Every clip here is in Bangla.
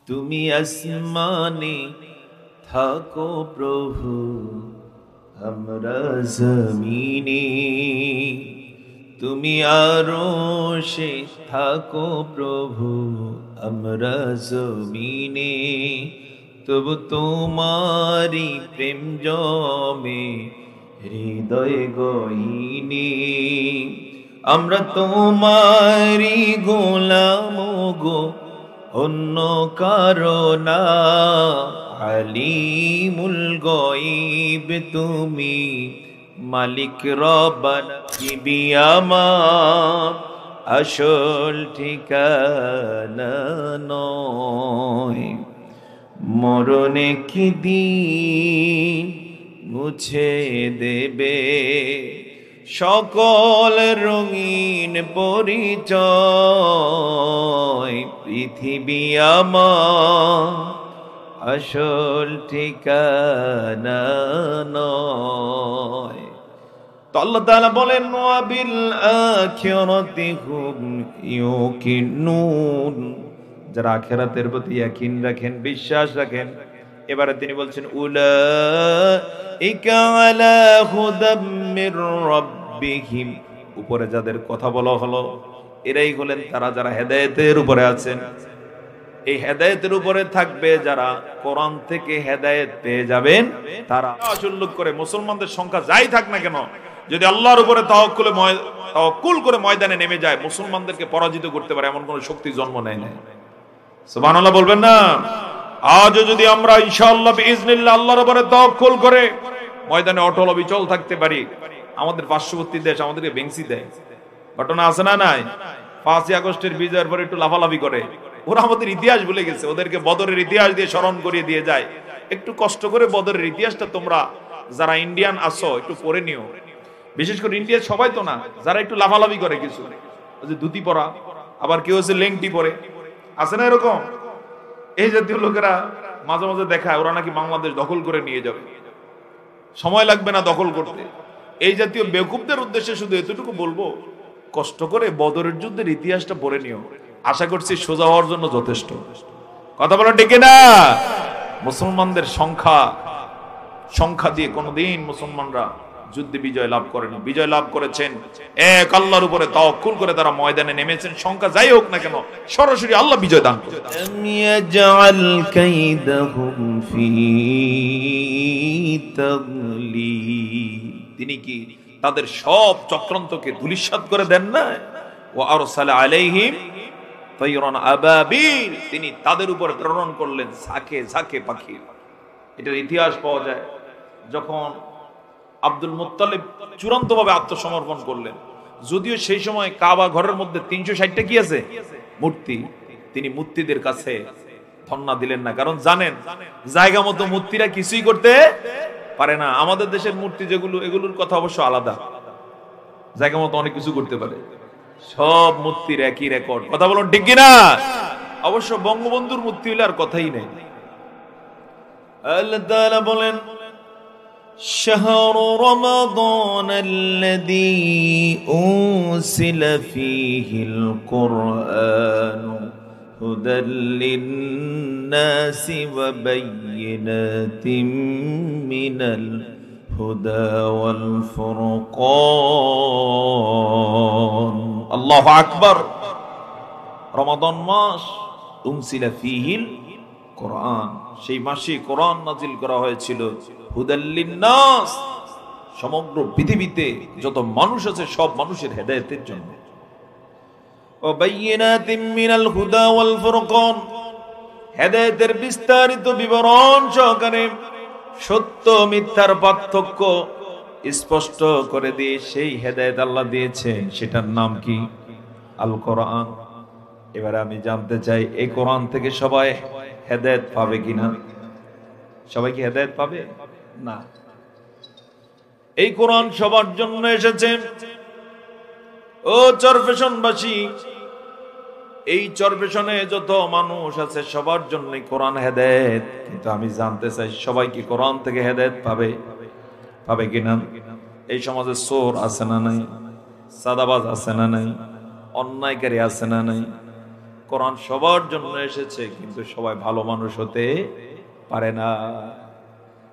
তুমি আসমানে থাকো প্রভু, আমরা জমিনে। তুমি আরশে থাকো প্রভু, আমরা জমিনে। তবু তোমারি প্রেম জমে হৃদয় গহীনে। আমরা তোমারি গোলাম গো, অন্য কারো না। আলিমুল গায়ব তুমি, মালিক রব্বানা। কি আমার আসল ঠিকানা নয়, মরণে কি দিন মুছে দেবে সকল রঙিন পরিচয়। পৃথিবী আমার আসল ঠিকানা নয়। তো আল্লাহ তাআলা বলেন ওয়া বিল আখিরাতি হুম ইউকিনুন, যারা আখিরাতের প্রতি ইয়াকিন রাখেন, বিশ্বাস রাখেন। এবারে তিনি বলছেন উলাইকা আলা হুদাম মির রাব্বিহিম, উপরে যাদের কথা বলা হলো এরাই হলেন তারা যারা হেদায়েতের উপরে আছেন। এই হেদায়েতের উপরে থাকবে যারা, কোরআন থেকে হেদায়েত পেয়ে যাবেন তারা। উল্লেখ করে মুসলমানদের সংখ্যা যাই থাক না কেন, যদি আল্লাহর উপরে তাওয়াক্কুল করে ময়দানে নেমে যায়, মুসলমানদেরকে পরাজিত করতে পারে এমন কোন শক্তি জন্ম নেয় না। সুবহানাল্লাহ বলবেন না? আজও যদি আমরা ইনশাআল্লাহ বিইজনিল্লাহ আল্লাহর উপরে তাওয়াক্কুল করে ময়দানে অটল অবিচল থাকতে পারি, আমাদের পার্শ্ববর্তী দেশ আমাদেরকে বেংসি দেয়। ঘটনা আছে না নাই? 5ই আগস্টের বিজয়ের পরে একটু লাফালাফি করে, ওরা আমাদের ইতিহাস ভুলে গেছে। ওদেরকে বদরের ইতিহাস দিয়ে স্মরণ করিয়ে দিয়ে যায়। একটু কষ্ট করে বদরের ইতিহাসটা তোমরা যারা ইন্ডিয়ান আছো একটু পড়ে নিও। বিশেষ করে ইন্ডিয়ার সবাই তো না, যারা একটু লাফালাফি করে, কিছু যে ধুতি পরা, আবার কেউ হচ্ছে লেংটি পরে, আছে না এরকম? এই জাতীয় লোকেরা মাঝে মাঝে দেখায় ওরা নাকি বাংলাদেশ দখল করে নিয়ে যাবে, সময় লাগবে না দখল করতে। এই জাতীয় বেকুবদের উদ্দেশ্যে শুধু এতটুকু বলবো, কষ্ট করে বদরের যুদ্ধের ইতিহাসটা পড়ে নিও। আশা করছি সোজা হওয়ার জন্য যথেষ্ট। কথা বলা ঠিক না? মুসলমানদের সংখ্যা দিয়ে কোনদিন মুসলমানরা যুদ্ধে বিজয় লাভ করেনি। বিজয় লাভ করেছেন এক আল্লাহর উপরে তাওয়াক্কুল করে, তারা ময়দানে নেমেছেন। সংখ্যা যাই হোক না কেন, সরাসরি আল্লাহ বিজয় দান করেন। ইয়াজআল কাইদাহুম ফি তাগলিল, তিনি কি তাদের সব চক্রান্তকে ধূলিসাৎ করে দেন না? ওয়া আরসালা আলাইহিম তায়রান আবাবিল, তিনি তাদের উপর প্রেরণ করলেন ঝাঁকে ঝাঁকে পাখি। এটার ইতিহাস পাওয়া যায় যখন আব্দুল মুত্তালিব চূড়ান্ত ভাবে আত্মসমর্পণ করলেন। যদিও সেই সময় কাবা ঘরের মধ্যে 360টা কি আছে মূর্তি, তিনি মূর্তিদের কাছে ধন্না দিলেন না, কারণ জানেন জায়গা মতো মূর্তিরা কিছুই করতে পারে না। আমাদের দেশের মূর্তি যেগুলো, এগুলোর কথা অবশ্য আলাদা, জায়গা মতো অনেক কিছু করতে পারে। সব মূর্তির একই রেকর্ড। কথা বলুন ঠিক কিনা? অবশ্য বঙ্গবন্ধুর মূর্তি হইলে আর কথাই নেই। আল্লাহ তাআলা বলেন শাহরু রমাদান আল্লাযী উনসিলা ফীহিল কুরআন হুদাল লিন-নাসি ওয়া বায়্যিনাতিম মিনাল হুদা ওয়াল ফুরকান। আল্লাহু আকবার। রমাদান মাস, উনসিলা ফীহিল কোরআন, সেই মাসে কোরআন নাজিল করা হয়েছিল হুদাল লিন-নাস, সমগ্র পৃথিবীতে যত মানুষ আছে সব মানুষের হেদায়েতের জন্য। ওয়া বায়্যিনাতিম মিনাল হুদা ওয়াল ফুরকান, হেদায়েতের বিস্তারিত বিবরণ সহকারে সত্য মিথ্যার পার্থক্য স্পষ্ট করে দিয়ে সেই হেদায়েত আল্লাহ দিয়েছেন। সেটার নাম কি? আল কোরআন। এবারে আমি জানতে চাই, এই কোরআন থেকে সবাই হেদায়েত পাবে কিনা? সবাই কি হেদায়েত পাবে? না। এই কোরআন সবার জন্য এসেছে। ও চরফেশনবাসী, এই চরফেশনে যত মানুষ আছে সবার জন্য কোরআন হেদায়েত। কিন্তু আমি জানতে চাই সবাই কি কোরআন থেকে হেদায়েত পাবে? পাবে কিনা? এই সমাজে চোর আছে না নাই? সাদাবাজ আছে না নাই? অন্যায়কারী আছে না নাই? কোরআন সবার জন্য এসেছে, কিন্তু সবাই ভালো মানুষ হতে পারে না।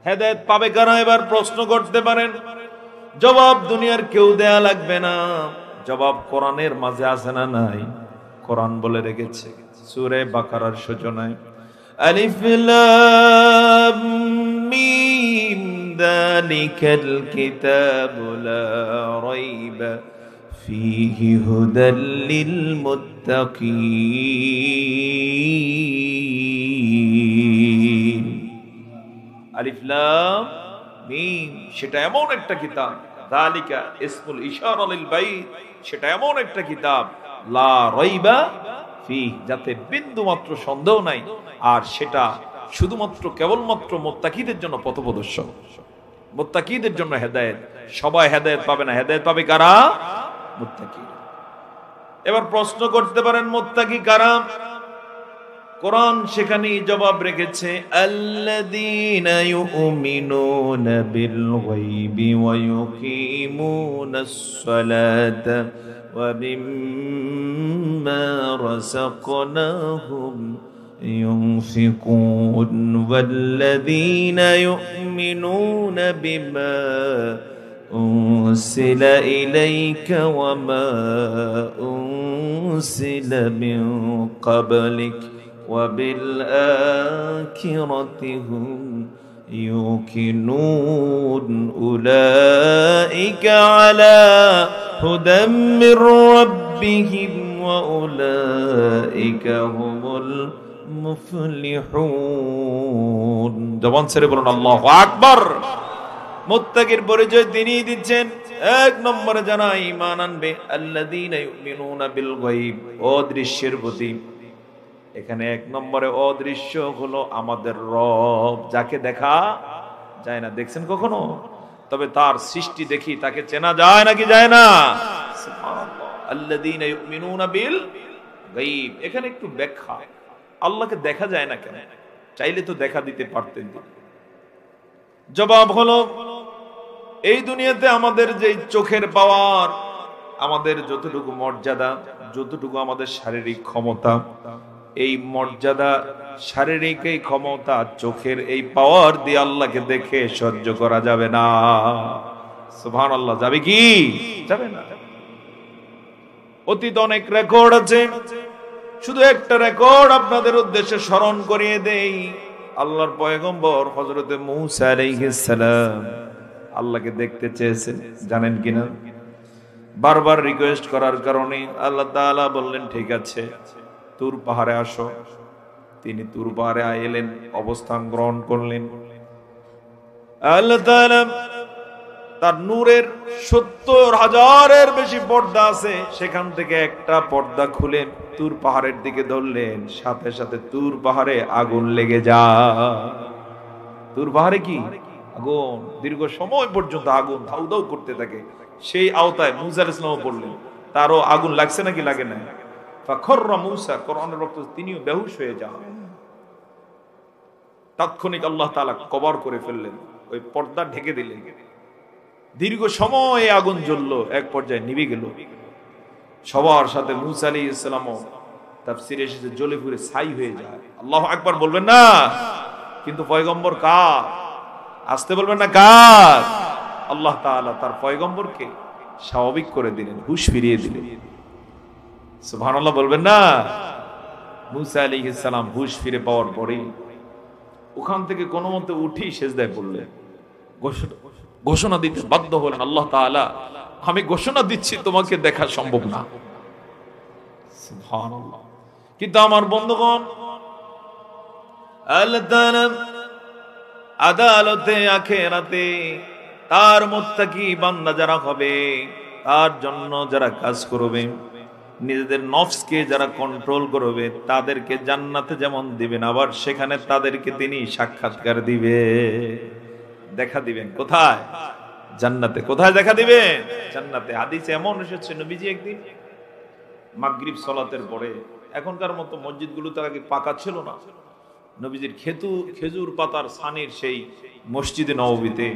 হেদায়েত পাবে কারা? এবার প্রশ্ন করতে পারেন। জবাব দুনিয়ার কেউ দেয়া লাগবে না, জবাব কোরআনের মাঝে আছে না নাই? কোরআন বলে রেখেছে সূরা বাকারার সূচনায়, আলিফ লাম মিম যালিকাল কিতাবু লা রাইবা ফীহি হুদাল লিল মুত্তাকিন। আলিফ লাম মিম, সেটা এমন একটা কিতাব, যালিকা ইসমুল ইশারা লিল বাইত, সেটা এমন একটা কিতাব, লা রাইবা ফি, যাতে বিন্দু মাত্র সন্দেহ নাই, আর সেটা শুধুমাত্র কেবলমাত্র মুত্তাকিদের জন্য পথপ্রদর্শক, মুত্তাকিদের জন্য হেদায়েত। সবাই হেদায়েত পাবে না, হেদায়েত পাবে কারা? মুত্তাকি। এবার প্রশ্ন করতে পারেন মুত্তাকি কারা? কোরআন সেখানেই জবাব রেখেছে, আল্লাযীনা ইউমিনুনা বিল গায়বি ওয়া ইউকিমুনাস সালাতা ওয়া মিম্মা রাযাকনাহুম ইউনফিকুন ওয়াল্লাযীনা ইউমিনুনা বিমা উনসিলা ইলাইকা ওয়া মা উনসিলা মিন ক্বাবলিক وبالآخرة هم يوقنون أولئك على هدى من ربهم وأولئك هم المفلحون। জবান ছেড়ে বলুন আল্লাহু আকবার। মুত্তাকির পরিচয় তিনি দিচ্ছেন। এক নম্বরে যারা ঈমান আনবে, আল্লাযীনা ইউমিনুনা বিল গায়ব, অদৃশ্যের প্রতি। এখানে এক নম্বরে অদৃশ্য হলো আমাদের রব, যাকে দেখা যায় না। দেখছেন কখনো? তবে তার সৃষ্টি দেখি, তাকে চেনা যায় নাকি যায় না? সুবহানাল্লাহ। আল্লাযীনা ইউমিনুনা বিল গায়ব, এখানে একটু ব্যাখ্যা। আল্লাহকে দেখা যায় না কেন? চাইলে তো দেখা দিতে পারতেন। জবাব হলো, এই দুনিয়াতে আমাদের যে চোখের পাওয়ার, আমাদের যতটুকু মর্যাদা, যতটুকু আমাদের শারীরিক ক্ষমতা, এই মর্যাদা, শারীরিক এই ক্ষমতা, চোখের এই পাওয়ার দিয়ে আল্লাহকে দেখে সহ্য করা যাবে না। সুবহানাল্লাহ। যাবে কি? যাবে না। অতীত অনেক রেকর্ড আছে, শুধু একটা রেকর্ড আপনাদের উদ্দেশ্যে স্মরণ করিয়ে দেই। আল্লাহর পয়গম্বর হযরতে মূসা আলাইহিস সালাম আল্লাহকে দেখতে চেয়েছেন, জানেন কিনা? বারবার রিকোয়েস্ট করার কারণে আল্লাহ তাআলা বললেন, ঠিক আছে তুর পাহাড়ে আসো। তিনি তুর পাহাড়ে এলেন, অবস্থান গ্রহণ করলেন। আল্লাহ তাআলা তার নূরের ৭০,০০০-এর বেশি পর্দা আছে, সেখান থেকে একটা পর্দা খুলে তুর পাহাড়ের দিকে ধরলেন, সাথে সাথে তুর পাহাড়ে আগুন লেগে যায়। তুর পাহাড়ে কি আগুন, দীর্ঘ সময় পর্যন্ত আগুন ধাউ ধাউ করতে থাকে। সেই আওতায় মূসা আলাইহিস সালাম পড়লেন, তারও আগুন লাগছে নাকি লাগে না? ফাখররা মূসা, কোরআনের রক্ত, তিনিও বেহুশ হয়ে যান। তাৎক্ষণিক আল্লাহ তাআলা কবর করে ফেললেন, ওই পর্দা ঢেকে দিলেন। দীর্ঘ সময় আগুন জ্বললো, এক পর্যায়ে নিভে গেল। সবার সাথে মূসা আলাইহিস সালামও তাফসীরে এসেছে জ্বলে পুড়ে ছাই হয়ে যায়। আল্লাহু আকবার বলবেন না? কিন্তু পয়গম্বর কার? আসতে বলবেন না কার? আল্লাহ তাআলা তার পয়গম্বরকে স্বাভাবিক করে দিলেন, হুঁশ ফিরিয়ে দিলেন। সুবহানাল্লাহ বলবেন না? মূসা আলাইহিস সালাম হুঁশ ফিরে পাওয়ার পরে ওখান থেকে কোনো মতে উঠি সেজদায় পড়লেন, ঘোষণা দিতে বাধ্য হলেন, আল্লাহ তাআলা আমি ঘোষণা দিচ্ছি তোমাকে দেখা সম্ভব না। সুবহানাল্লাহ। কিন্তু আমার বন্ধুগণ, আল্লাহ তাআলা আদালতে আখিরাতে তার মুত্তাকি বান্দা যারা হবে, তার জন্য যারা কাজ করবে, নিজেদের নফসকে যারা কন্ট্রোল করবে, তাদেরকে জান্নাতে যেমন দিবেন, আবার সেখানে তাদেরকে তিনি সাক্ষাৎকার দিবে, দেখা দিবেন। কোথায়? জান্নাতে। কোথায় দেখা দিবেন? জান্নাতে। হাদিসে এমন এসেছে, নবীজি একদিন মাগরিব সালাতের পরে, এখনকার মতো মসজিদগুলো তো আগে পাকা ছিল না, নবীজির খেজুর পাতার ছানির সেই মসজিদে নববীতে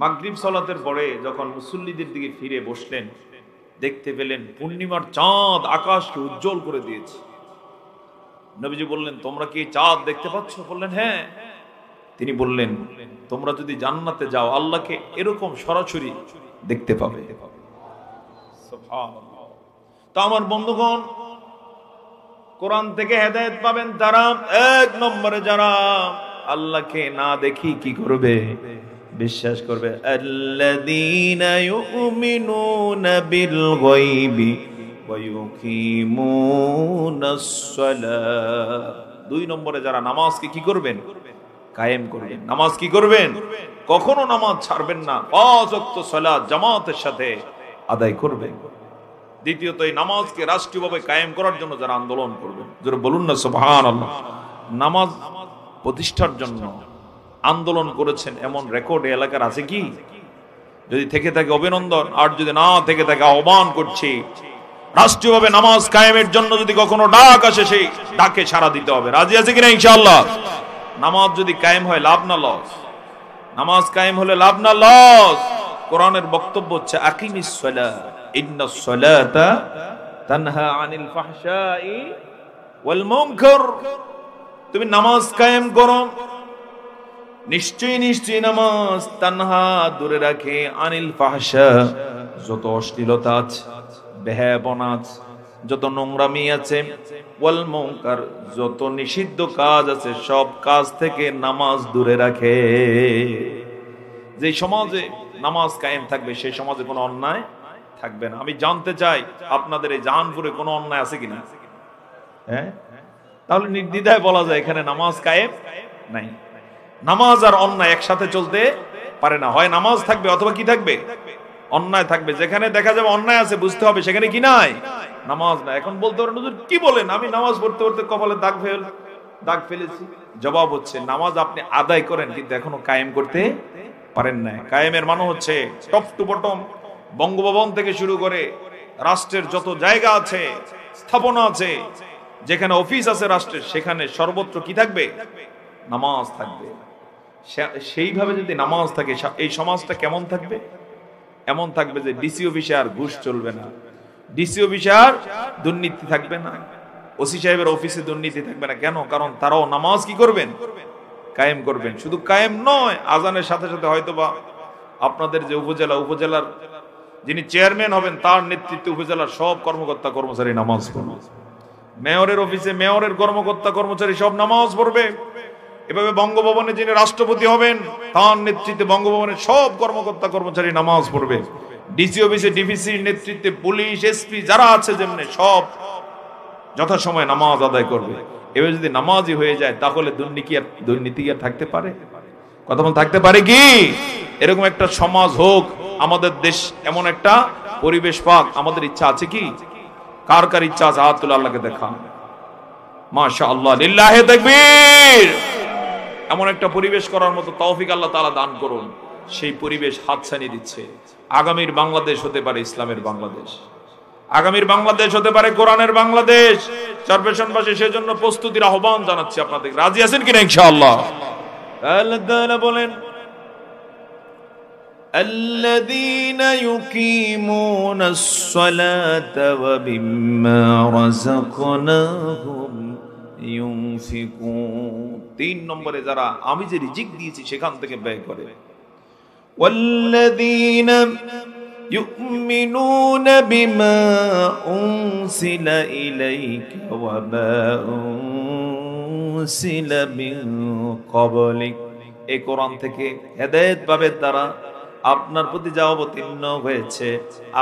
মাগরিব সালাতের পরে যখন মুসল্লিদের দিকে ফিরে বসলেন, দেখতে পেলেন পূর্ণিমার চাঁদ আকাশকে উজ্জ্বল করে দিয়েছে। নবীজি বললেন, তোমরা কি চাঁদ দেখতে পাচ্ছ? বললেন, হ্যাঁ। তিনি বললেন, তোমরা যদি জান্নাতে যাও আল্লাহকে এরকম সরাসরি দেখতে পাবে। সুবহানাল্লাহ। তো আমার বন্ধুগণ, কোরআন থেকে হেদায়েত পাবেন তারা, এক নম্বরে যারা আল্লাহকে না দেখি কি করবে? বিশ্বাস করবে। আল্লাযীনা ইউমিনুনা বিল গায়বি ওয়া ইউকিমুনাস সালাহ। দুই নম্বরে যারা নামাজকে কি করবেন? কায়েম করবেন। নামাজ কি করবেন? কখনো নামাজ ছাড়বেন না, পাঁচ ওয়াক্ত সালাত জামাতের সাথে আদায় করবেন। দ্বিতীয়ত, এই নামাজকে রাষ্ট্রীয়ভাবে কায়েম করার জন্য যারা আন্দোলন করবেন, যারা বলুন না সুবহানাল্লাহ। নামাজ প্রতিষ্ঠার জন্য আন্দোলন করেছেন এমন রেকর্ড এলাকার আছে কি? যদি থেকে থাকে অভিনন্দন, আর যদি না থেকে থাকে আহ্বান করছি, রাষ্ট্রীয়ভাবে নামাজ কায়েমের জন্য যদি কখনো ডাক আসে সেই ডাকে সাড়া দিতে হবে। রাজি আছে কিনা ইনশাআল্লাহ? নামাজ যদি কায়েম হয় লাভ না লস? নামাজ কায়েম হলে লাভ না লস? কোরআনের বক্তব্য হচ্ছে আকিমিস সালাহ ইন্নাস সালাতা তানহা আনিল ফাহশাই ওয়াল মুনকার। তুমি নামাজ কায়েম করো, নিশ্চয়ই নামাজ তানহা দূরে রাখে আনিল ফাহশা, যত অশ্লীলতা আছে, বেহায়াপনা আছে, যত নোংরামি আছে, ওয়াল মুনকার, যত নিষিদ্ধ কাজ আছে, সব কাজ থেকে নামাজ দূরে রাখে। যে সমাজে নামাজ কায়েম থাকবে সেই সমাজে কোনো অন্যায় থাকবে না। আমি জানতে চাই আপনাদের এই জাহানপুরে কোনো অন্যায় আছে কিনা? হ্যাঁ, তাহলে নির্দ্বিধায় বলা যায় এখানে নামাজ কায়েম নাই। নামাজ আর অন্যায় একসাথে চলতে পারে না। হয় নামাজ থাকবে অথবা কি থাকবে? অন্যায় থাকবে। যেখানে দেখা যাবে অন্যায় আছে বুঝতে হবে সেখানে কি নাই? নামাজ নাই। এখন বলতে পারেন, হুজুর কি বলেন, আমি নামাজ পড়তে পড়তে কপালে দাগ ফেলেছি। জবাব হচ্ছে, নামাজ আপনি আদায় করেন কিন্তু এখনো কায়েম করতে পারেন না। কায়েমের মানে হচ্ছে টপ টু বটম, বঙ্গভবন থেকে শুরু করে রাষ্ট্রের যত জায়গা আছে, স্থাপনা আছে, যেখানে অফিস আছে রাষ্ট্রের, সেখানে সর্বত্র কি থাকবে? নামাজ থাকবে। সেইভাবে যদি নামাজ থাকে, এই সমাজটা কেমন থাকবে? এমন থাকবে যে ডিসি অফিসে আর ঘুষ চলবে না, ডিসি অফিসে আর দুর্নীতি থাকবে না, ওসি সাহেবের অফিসে দুর্নীতি থাকবে না। কেন? কারণ তারাও নামাজ কি করবেন? কায়েম করবেন। শুধু কায়েম নয়, আজানের সাথে সাথে হয়তোবা আপনাদের যে উপজেলার যিনি চেয়ারম্যান হবেন তার নেতৃত্বে উপজেলার সব কর্মকর্তা কর্মচারী নামাজ পড়বে। মেয়রের অফিসে মেয়রের কর্মকর্তা কর্মচারী সব নামাজ পড়বে। এভাবে বঙ্গভবনে যিনি রাষ্ট্রপতি হবেন তার নেতৃত্বে বঙ্গভবনের সব কর্মকর্তা কর্মচারী নামাজ পড়বে। ডিসি অফিসে ডিভিসির নেতৃত্বে পুলিশ, এসপি যারা আছে যেমনি সব যথাসময়ে নামাজ আদায় করবে। এভাবে যদি নামাজই হয়ে যায় তাহলে দুর্নীতি আর থাকতে পারে? কথা বল, থাকতে পারে কি? এরকম একটা সমাজ হোক, আমাদের দেশ এমন একটা পরিবেশ পাক, আমাদের ইচ্ছা আছে কি? কার কার ইচ্ছা আছে? হাত তুলে আল্লাহকে দেখান। মাশাআল্লাহ, লিল্লাহি তাকবীর। এমন একটা পরিবেশ করার মতো তৌফিক আল্লাহ তাআলা দান করুন। সেই পরিবেশ হাতছানি দিচ্ছে। আগামীর বাংলাদেশ হতে পারে ইসলামের বাংলাদেশ, আগামীর বাংলাদেশ হতে পারে কোরআনের বাংলাদেশ। চরপেশনবাসী সেজন্য প্রস্তুতির আহ্বান জানাচ্ছি আপনাদের। রাজি আছেন কিনা ইনশাআল্লাহ? আল্লাহ তাআলা বলেন, الذين يقيمون الصلاة ومما رزقناهم ينفقون। তিন নম্বরে যারা আমি যে রিজিক দিয়েছি সেখান থেকে ব্যয় করে। والذين يؤمنون بما أنزل إليك وما أنزل من قبلك। এই কোরআন থেকে হেদায়েত পাবে তারা, আপনার প্রতি যা অবতীর্ণ হয়েছে,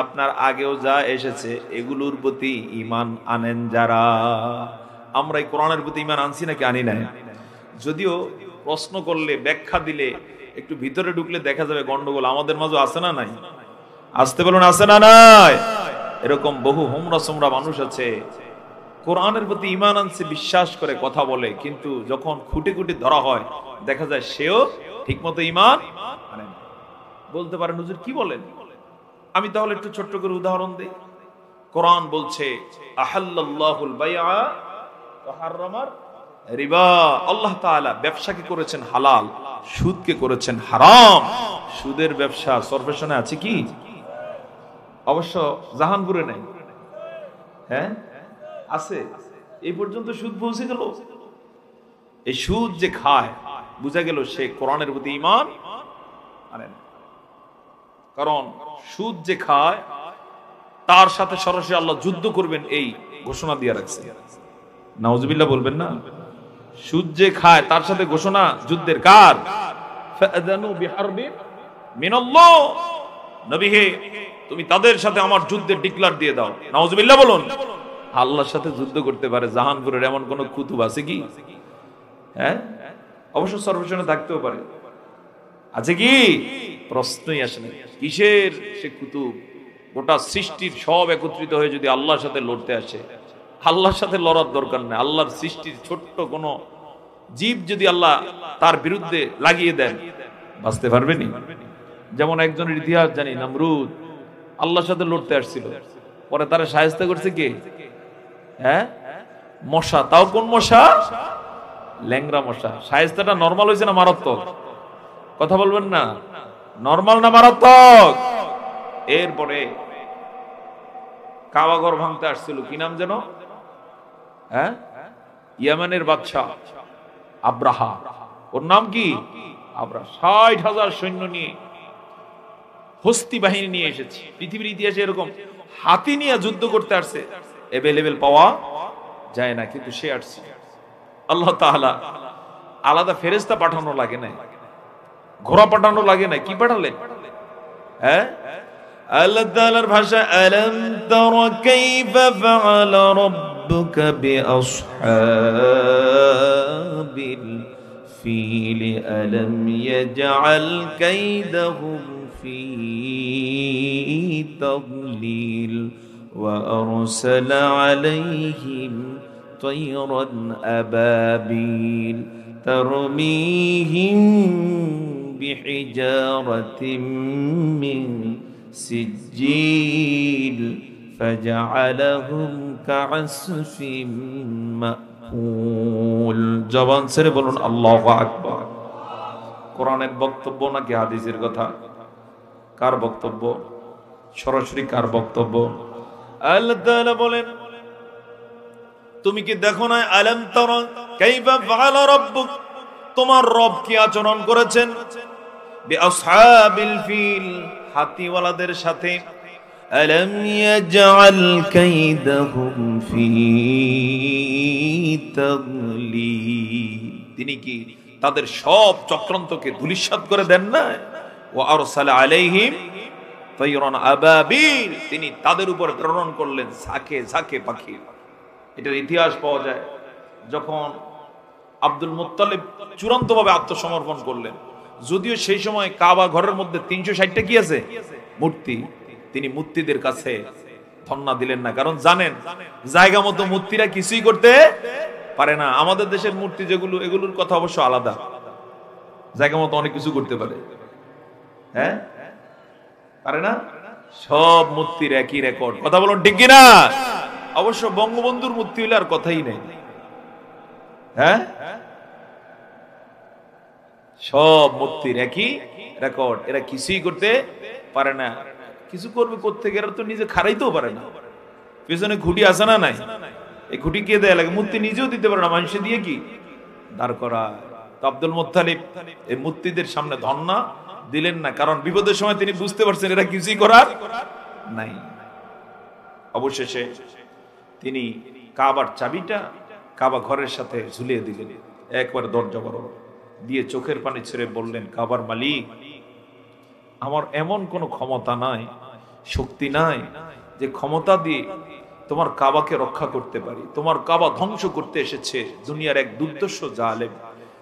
আপনার আগেও যা এসেছে, এগুলোর প্রতি ঈমান আনেন যারা। আমরা এই কোরআনের প্রতি ঈমান আনছি নাকি আনি নাই? যদিও প্রশ্ন করলে, ব্যাখ্যা দিলে, একটু ভিতরে ঢুকলে দেখা যাবে গন্ডগোল আমাদের মাঝে আছে না নাই? আসতে বলুন, আছে না নাই? এরকম বহু হোমরা সোমরা মানুষ আছে, কোরআনের প্রতি ঈমান আনছে, বিশ্বাস করে কথা বলে, কিন্তু যখন খুঁটে খুঁটে ধরা হয় দেখা যায় সেও ঠিকমতো ঈমান আনে না। বলতে পারেন, হুজুর কি বলেন? আমি তাহলে একটু ছোট্ট করে উদাহরণ দেই। কোরআন বলছে আহাল্লাল্লাহুল বাইআ ওয়া হারামার রিবা। আল্লাহ তাআলা ব্যবসাকে করেছেন হালাল, সুদকে করেছেন হারাম। সুদের ব্যবসা সরফেশনে আছে কি? অবশ্য জাহানপুরে নাই, হ্যাঁ আছে। এই পর্যন্ত সুদ পৌঁছে গেল। এই সুদ যে খায় বুঝা গেল সে কোরআনের প্রতি ঈমান আনে না। কারণ সুদ যে খায় তার সাথে সরাসরি আল্লাহ যুদ্ধ করবেন এই ঘোষণা দিয়ে রাখছে। নাউজুবিল্লাহ বলবেন না? সুদ যে খায় তার সাথে ঘোষণা যুদ্ধের। কার? ফাআযানু বিহারবিন মিনাল্লাহ। নবী হে, তুমি তাদের সাথে আমার যুদ্ধের ডিক্লার দিয়ে দাও। নাউজুবিল্লাহ বলুন। আল্লাহর সাথে যুদ্ধ করতে পারে জাহানপুরের এমন কোন কুতুব আছে কি? হ্যাঁ, অবশ্য সর্বশনে থাকতেও পারে। আছে কি? প্রশ্নই আসে না। কিসের সে কুতুব? গোটা সৃষ্টির সব একত্রিত হয়ে যদি আল্লাহর সাথে লড়তে আসে, আল্লাহর সাথে লড়ার দরকার নেই। আল্লাহর সৃষ্টির ছোট্ট কোন জীব যদি আল্লাহ তার বিরুদ্ধে লাগিয়ে দেন, বাঁচতে পারবেনি। যেমন একজনের ইতিহাস জানি, নমরুদ আল্লাহর সাথে লড়তে আসছিল, পরে তারা শায়েস্তা করছে কে? হ্যাঁ, মশা। তাও কোন মশা? ল্যাংরা মশা। শায়েস্তাটা নরমাল হয়েছে না মারাত্মক? কথা বলবেন না, নরমাল না মারাত্মক? এরপরে কাবাঘর ভাঙতে আসছিল, কি নাম যেন? হ্যাঁ, ইয়ামানের বাদশা আব্রাহা। ওর নাম কি? আব্রাহা। ৬০,০০০ সৈন্য নিয়ে, হস্তি বাহিনী নিয়ে এসেছে। পৃথিবীর ইতিহাসে এরকম হাতি নিয়ে যুদ্ধ করতে আসছে এভেলেবেল পাওয়া যায় না, কিন্তু সে আসছে। আল্লাহ তাআলা আলাদা ফেরেশতা পাঠানো লাগে না, ঘোড়া পাঠানো লাগে না। কি পাঠালেন? হ্যাঁ, আল্লাহ তাআলার ভাষা, আলাম তারা কাইফা ফাআলা রাব্বুকা বিআসহাবিল ফিল আলাম ইয়াজআল কাইদাহুম ফি তাদলিল ওয়া আরসালা আলাইহিম তায়রান আবাবিল তারমিহিম বিহিজারাতিম মিন সিজ্জিল ফাজআলাহুম কাআসফিম মাকুল। জবান ছেড়ে বলুন আল্লাহু আকবার। কোরআনের বক্তব্য নাকি হাদিসের কথা? কার বক্তব্য? সরাসরি কার বক্তব্য? আল্লাহ তাআলা বলেন, তুমি কি দেখো না? আলাম তারা কাইফা ফাআলা রাব্বুক, তোমার রব কি আচরণ করেছেন বিআসহাবিল ফিল, হাতিওয়ালাদের সাথে। আলাম ইয়াজআল কাইদাহুম ফি তাদলিল, তিনি কি তাদের সব চক্রান্তকে ধূলিসাৎ করে দেন না? ওয়া আরসালা আলাইহিম তায়রান আবাবিল, তিনি তাদের উপর প্রেরণ করলেন ঝাঁকে ঝাঁকে পাখি। এটার ইতিহাস পাওয়া যায় যখন আব্দুল মুত্তালিব চূড়ান্তভাবে আত্মসমর্পণ করলেন। যদিও সেই সময় কাবা ঘরের মধ্যে ৩৬০টা কি আছে? মূর্তি। তিনি মূর্তিদের কাছে ধন্না দিলেন না, কারণ জানেন জায়গা মতো মূর্তিরা কিছুই করতে পারে না। আমাদের দেশের মূর্তি যেগুলো, এগুলোর কথা অবশ্য আলাদা, জায়গা মতো অনেক কিছু করতে পারে। হ্যাঁ, পারে না? সব মূর্তির একই রেকর্ড। কথা বলুন ঠিক কিনা? অবশ্য বঙ্গবন্ধুর মূর্তি হলে আর কথাই নেই। হ্যাঁ, সব মূর্তির একই রেকর্ড, এরা কিছুই করতে পারে না। কিছু করবে করতে গেলে তো নিজে খারাইতেও পারে না। পেছনে খুঁটি আছে না নাই? এই খুঁটি কে দেয়া লাগে? মূর্তি নিজেও দিতে পারে না, মানুষে দিয়ে কি দাঁড় করা। তো আব্দুল মুত্তালিব এই মূর্তিদের সামনে ধন্না দিলেন না, কারণ বিপদের সময় তিনি বুঝতে পারছেন এরা কিছুই করার নাই। অবশেষে তিনি কাবার চাবিটা কাবা ঘরের সাথে ঝুলিয়ে দিলেন, একবার দরজা বরাবর দিয়ে চোখের পানি ছেড়ে বললেন, কাবার মালিক, আমার এমন কোনো ক্ষমতা নাই, শক্তি নাই যে ক্ষমতা দিয়ে তোমার কাবাকে রক্ষা করতে পারি। তোমার কাবা ধ্বংস করতে এসেছে দুনিয়ার এক দুর্দর্শ জালেম।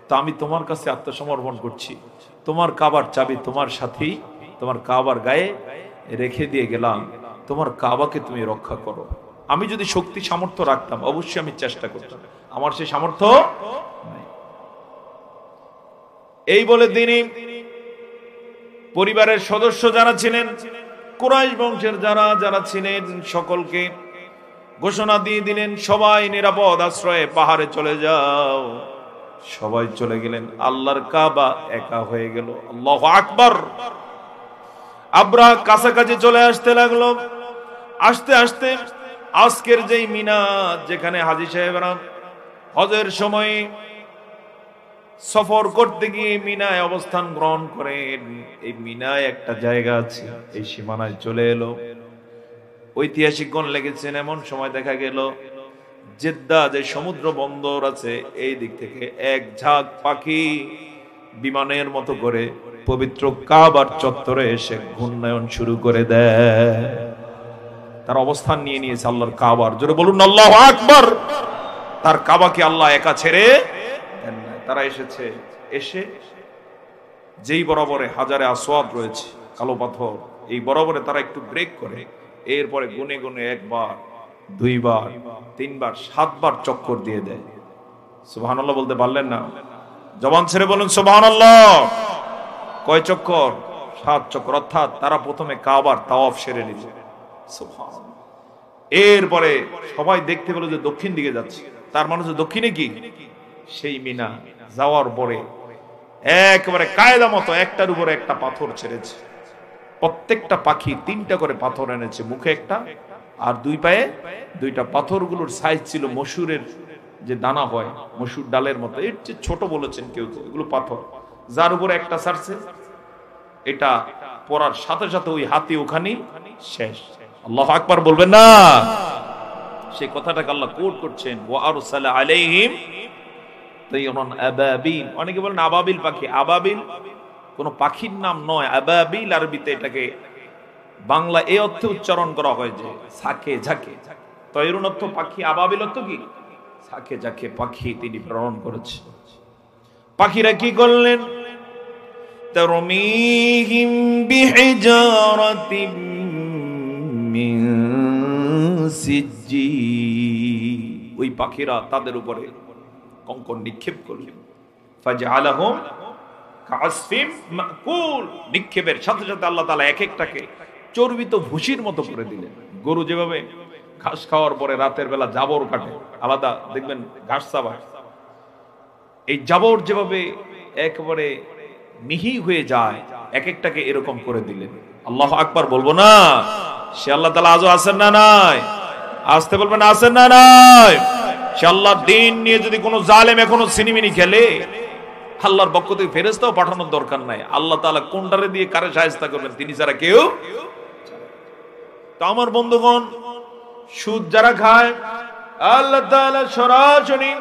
তা আমি তোমার কাছে আত্মসমর্পণ করছি। তোমার কাবার চাবি তোমার সাথেই, তোমার কাবার গায়ে রেখে দিয়ে গেলাম। তোমার কাবাকে তুমি রক্ষা করো। আমি যদি শক্তি সামর্থ্য রাখতাম অবশ্যই আমি চেষ্টা করতাম, আমার সেই সামর্থ্য নাই। এই বলে তিনি পরিবারের সদস্য যারা ছিলেন, কুরাইশ বংশের যারা যারা ছিলেন সকলকে ঘোষণা দিয়ে দিলেন, সবাই নিরাপদ আশ্রয়ে পাহাড়ে চলে যাও। সবাই চলে গেলেন, আল্লাহর কাবা একা হয়ে গেল। আল্লাহু আকবার। আব্রাহা কাছাকাছি চলে আসতে লাগলো। আস্তে আস্তে আজকের যেই মিনা, যেখানে হাজী সাহেবরা হজের সময় সফর করতে গিয়ে মিনায় অবস্থান গ্রহণ করেন, এই মিনায় একটা জায়গা আছে, এই সীমানায় চলে এলো। ঐতিহাসিকগণ লেগেছেন এমন সময় দেখা গেল জেদ্দা যে সমুদ্র বন্দর আছে, এই দিক থেকে এক ঝাঁক পাখি বিমানের মতো করে পবিত্র কাবার চত্বরে এসে ঘূর্ণায়ন শুরু করে দেয়। তার অবস্থান নিয়ে নিয়েছে আল্লাহর কাবার। জোরে বলুন আল্লাহু আকবার। তার কাবাকে আল্লাহ একা ছেড়ে দেন না। তারা এসেছে, এসে যেই বরাবরে হাজারে আসওয়াদ রয়েছে, কালো পাথর, এই বরাবরে তারা একটু ব্রেক করে, এরপরে গুনে গুনে একবার, দুইবার, তিনবার, 7 বার চক্কর দিয়ে দেয়। সুবহানাল্লাহ বলতে পারলেন না? জবান ছেড়ে বলুন সুবহানাল্লাহ। কয় চক্কর? 7 চক্কর। অর্থাৎ তারা প্রথমে কাবার তাওয়াফ সেরে নিল। সুবহানাল্লাহ। এরপরে সবাই দেখতে পেল যে দক্ষিণ দিকে যাচ্ছে। তার মানে দক্ষিণে কি? সেই মিনা। যাওয়ার পরে একেবারে কায়দা মতো একটার উপরে একটা পাথর ছেড়েছে। প্রত্যেকটা পাখি 3টা করে পাথর এনেছে, মুখে একটা আর 2 পায়ে 2টা। পাথরগুলোর সাইজ ছিল মসুরের যে দানা হয়, মসুর ডালের মতো, এর চেয়ে ছোট বলেছেন কেউ। এগুলো পাথর, যার উপরে একটা ছাড়ছে, এটা পড়ার সাথে সাথে ওই হাতি ওখানেই শেষ। আল্লাহু আকবার বলবেন না? সেই কথাটাকে আল্লাহ কোট করছেন, ওয়া আরসালা আলাইহিম তায়রান আবাবিল। অনেকে বলেন আবাবিল পাখি। আবাবিল কোন পাখির নাম নয়। আবাবিল আরবিতে এটাকে বাংলা এই অর্থে উচ্চারণ করা হয় যে ঝাঁকে ঝাঁকে। তয়রুন অর্থ পাখি, আবাবিল অর্থ কি? ঝাঁকে ঝাঁকে পাখি তিনি প্রেরণ করেছেন। পাখিরা কি করলেন? তারমিহিম বিহিজারাতিম মিন সিজ্জিল। ওই পাখিরা তাদের উপরে কঙ্কর নিক্ষেপ করলেন। ফাজআলাহুম কাসফিম মাকুল। নিক্ষেপের সাথে সাথে আল্লাহ তাআলা এক একটাকে চর্বিত ভুসির মতো করে দিলেন। গরু যেভাবে ঘাস খাওয়ার পরে রাতের বেলা জাবর কাটে, আলাদা দেখবেন ঘাস চাবায়, এই জাবর যেভাবে একেবারে মিহি হয়ে যায়, এক একটাকে এরকম করে দিলেন। আল্লাহু আকবার বলবো না? সে আল্লাহ তাআলা আজও আছেন না নাই? আসতে বলবেন আছেন না নাই? সে আল্লাহর দিন নিয়ে যদি কোনো জালেম এখনো সিনেমিনি খেলে, আল্লাহর পক্ষ থেকে ফেরেশতাও পাঠানোর দরকার নাই। আল্লাহ তাআলা কোনটারে দিয়ে কারে শায়েস্তা করবেন তিনি ছাড়া কেউ। তো আমার বন্ধুগণ, সুদ যারা খায়, আল্লাহ তাআলা সরাসরি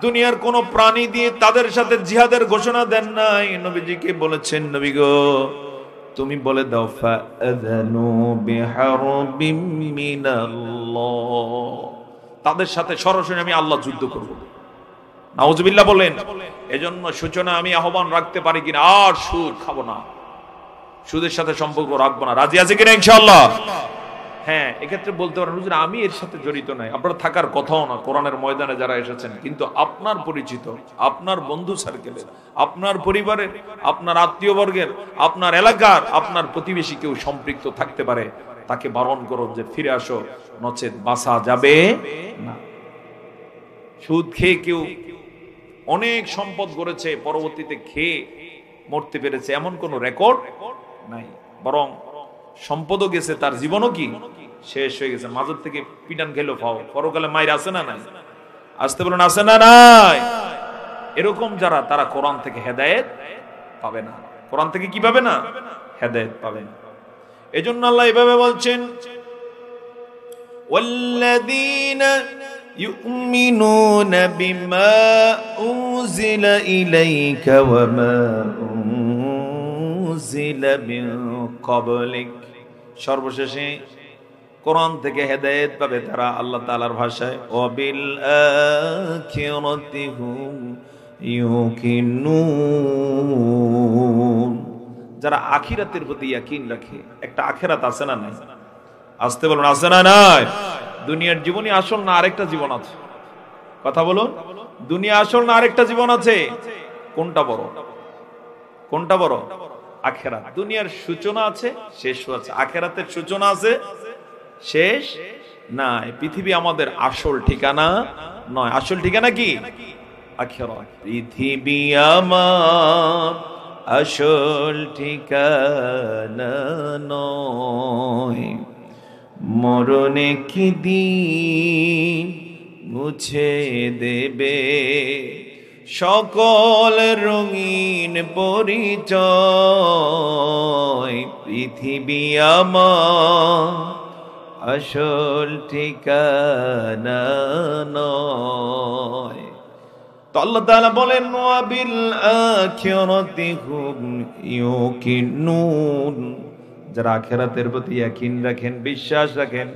দুনিয়ার কোন প্রাণী দিয়ে তাদের সাথে জিহাদের ঘোষণা দেন নাই। নবীজিকে বলেছেন, নবী গো তুমি বলে দাও, ফাআযানু বিহারবিম মিনাল্লাহ, তাদের সাথে সরাসরি আমি আল্লাহ যুদ্ধ করব। নাউজুবিল্লাহ বলেন। এজন্য সূচনা আমি আহ্বান রাখতে পারি কিনা, আর সুদ খাবো না, সুদের সাথে সম্পর্ক রাখবো না। রাজি আছে কিনা ইনশাআল্লাহ? হ্যাঁ, এক্ষেত্রে বলতে পারেন হুজুর আমি এর সাথে জড়িত নাই। আপনার থাকার কথাও না, কোরআনের ময়দানে যারা এসেছেন, কিন্তু আপনার পরিচিত, আপনার বন্ধু সার্কেলের, আপনার পরিবারের, আপনার আত্মীয় বর্গের, আপনার এলাকার, আপনার প্রতিবেশী কেউ সম্পৃক্ত থাকতে পারে, তাকে বারণ করো যে ফিরে আসো, নচেত বাঁচা যাবে না। সুদ খেয়ে কেউ অনেক সম্পদ গড়েছে, পরবর্তীতে খেয়ে মরতে পেরেছে এমন কোন রেকর্ড নাই। বরং সম্পদও গেছে, তার জীবনও কি শেষ হয়ে গেছে। মাঝের থেকে পিটান খেলো ফাও, পরকালে মায়ের আছে না নাই? আসতে বলুন আছে না নাই? এরকম যারা, তারা কোরআন থেকে হেদায়েত পাবে না। কোরআন থেকে কি পাবে না? হেদায়েত পাবে না। এজন্য আল্লাহ এভাবে বলছেন, ওয়াল্লাযীনা ইউমিনুনা বিমা উনজিলা ইলাইকা ওয়া মা উনজিলা মিন ক্বাবলিক। সর্বশেষে কোরআন থেকে হেদায়েত পাবে তারা, আল্লাহ তাআলার ভাষায় ওয়াবিল আখিরাতি হুম ইউকিনুন। যারা আখিরাতের প্রতি ইয়াকিন রাখে। একটা আখিরাত আছে না নাই? আসতে বলুন আছে না নাই? দুনিয়ার জীবনই আসল না আরেকটা জীবন আছে? কথা বলুন। দুনিয়া আসল না আরেকটা জীবন আছে? কোনটা বড়? কোনটা বড়? আখিরাত। দুনিয়ার সূচনা আছে, শেষও আছে। আখিরাতের সূচনা আছে, শেষ নাই। পৃথিবী আমাদের আসল ঠিকানা নয়। আসল ঠিকানা কি? আখিরাত। পৃথিবী আমার আসল ঠিকানা নয়, মরণে কি দিন মুছে দেবে সকল রঙিন পরিচয়। পৃথিবী আমার আসল ঠিকানা নয়। তো আল্লাহ তাআলা বলেন ওয়া বিল আখিরাতি হুম ইউকিনুন, যারা আখিরাতের প্রতি ইয়াকিন রাখেন, বিশ্বাস রাখেন।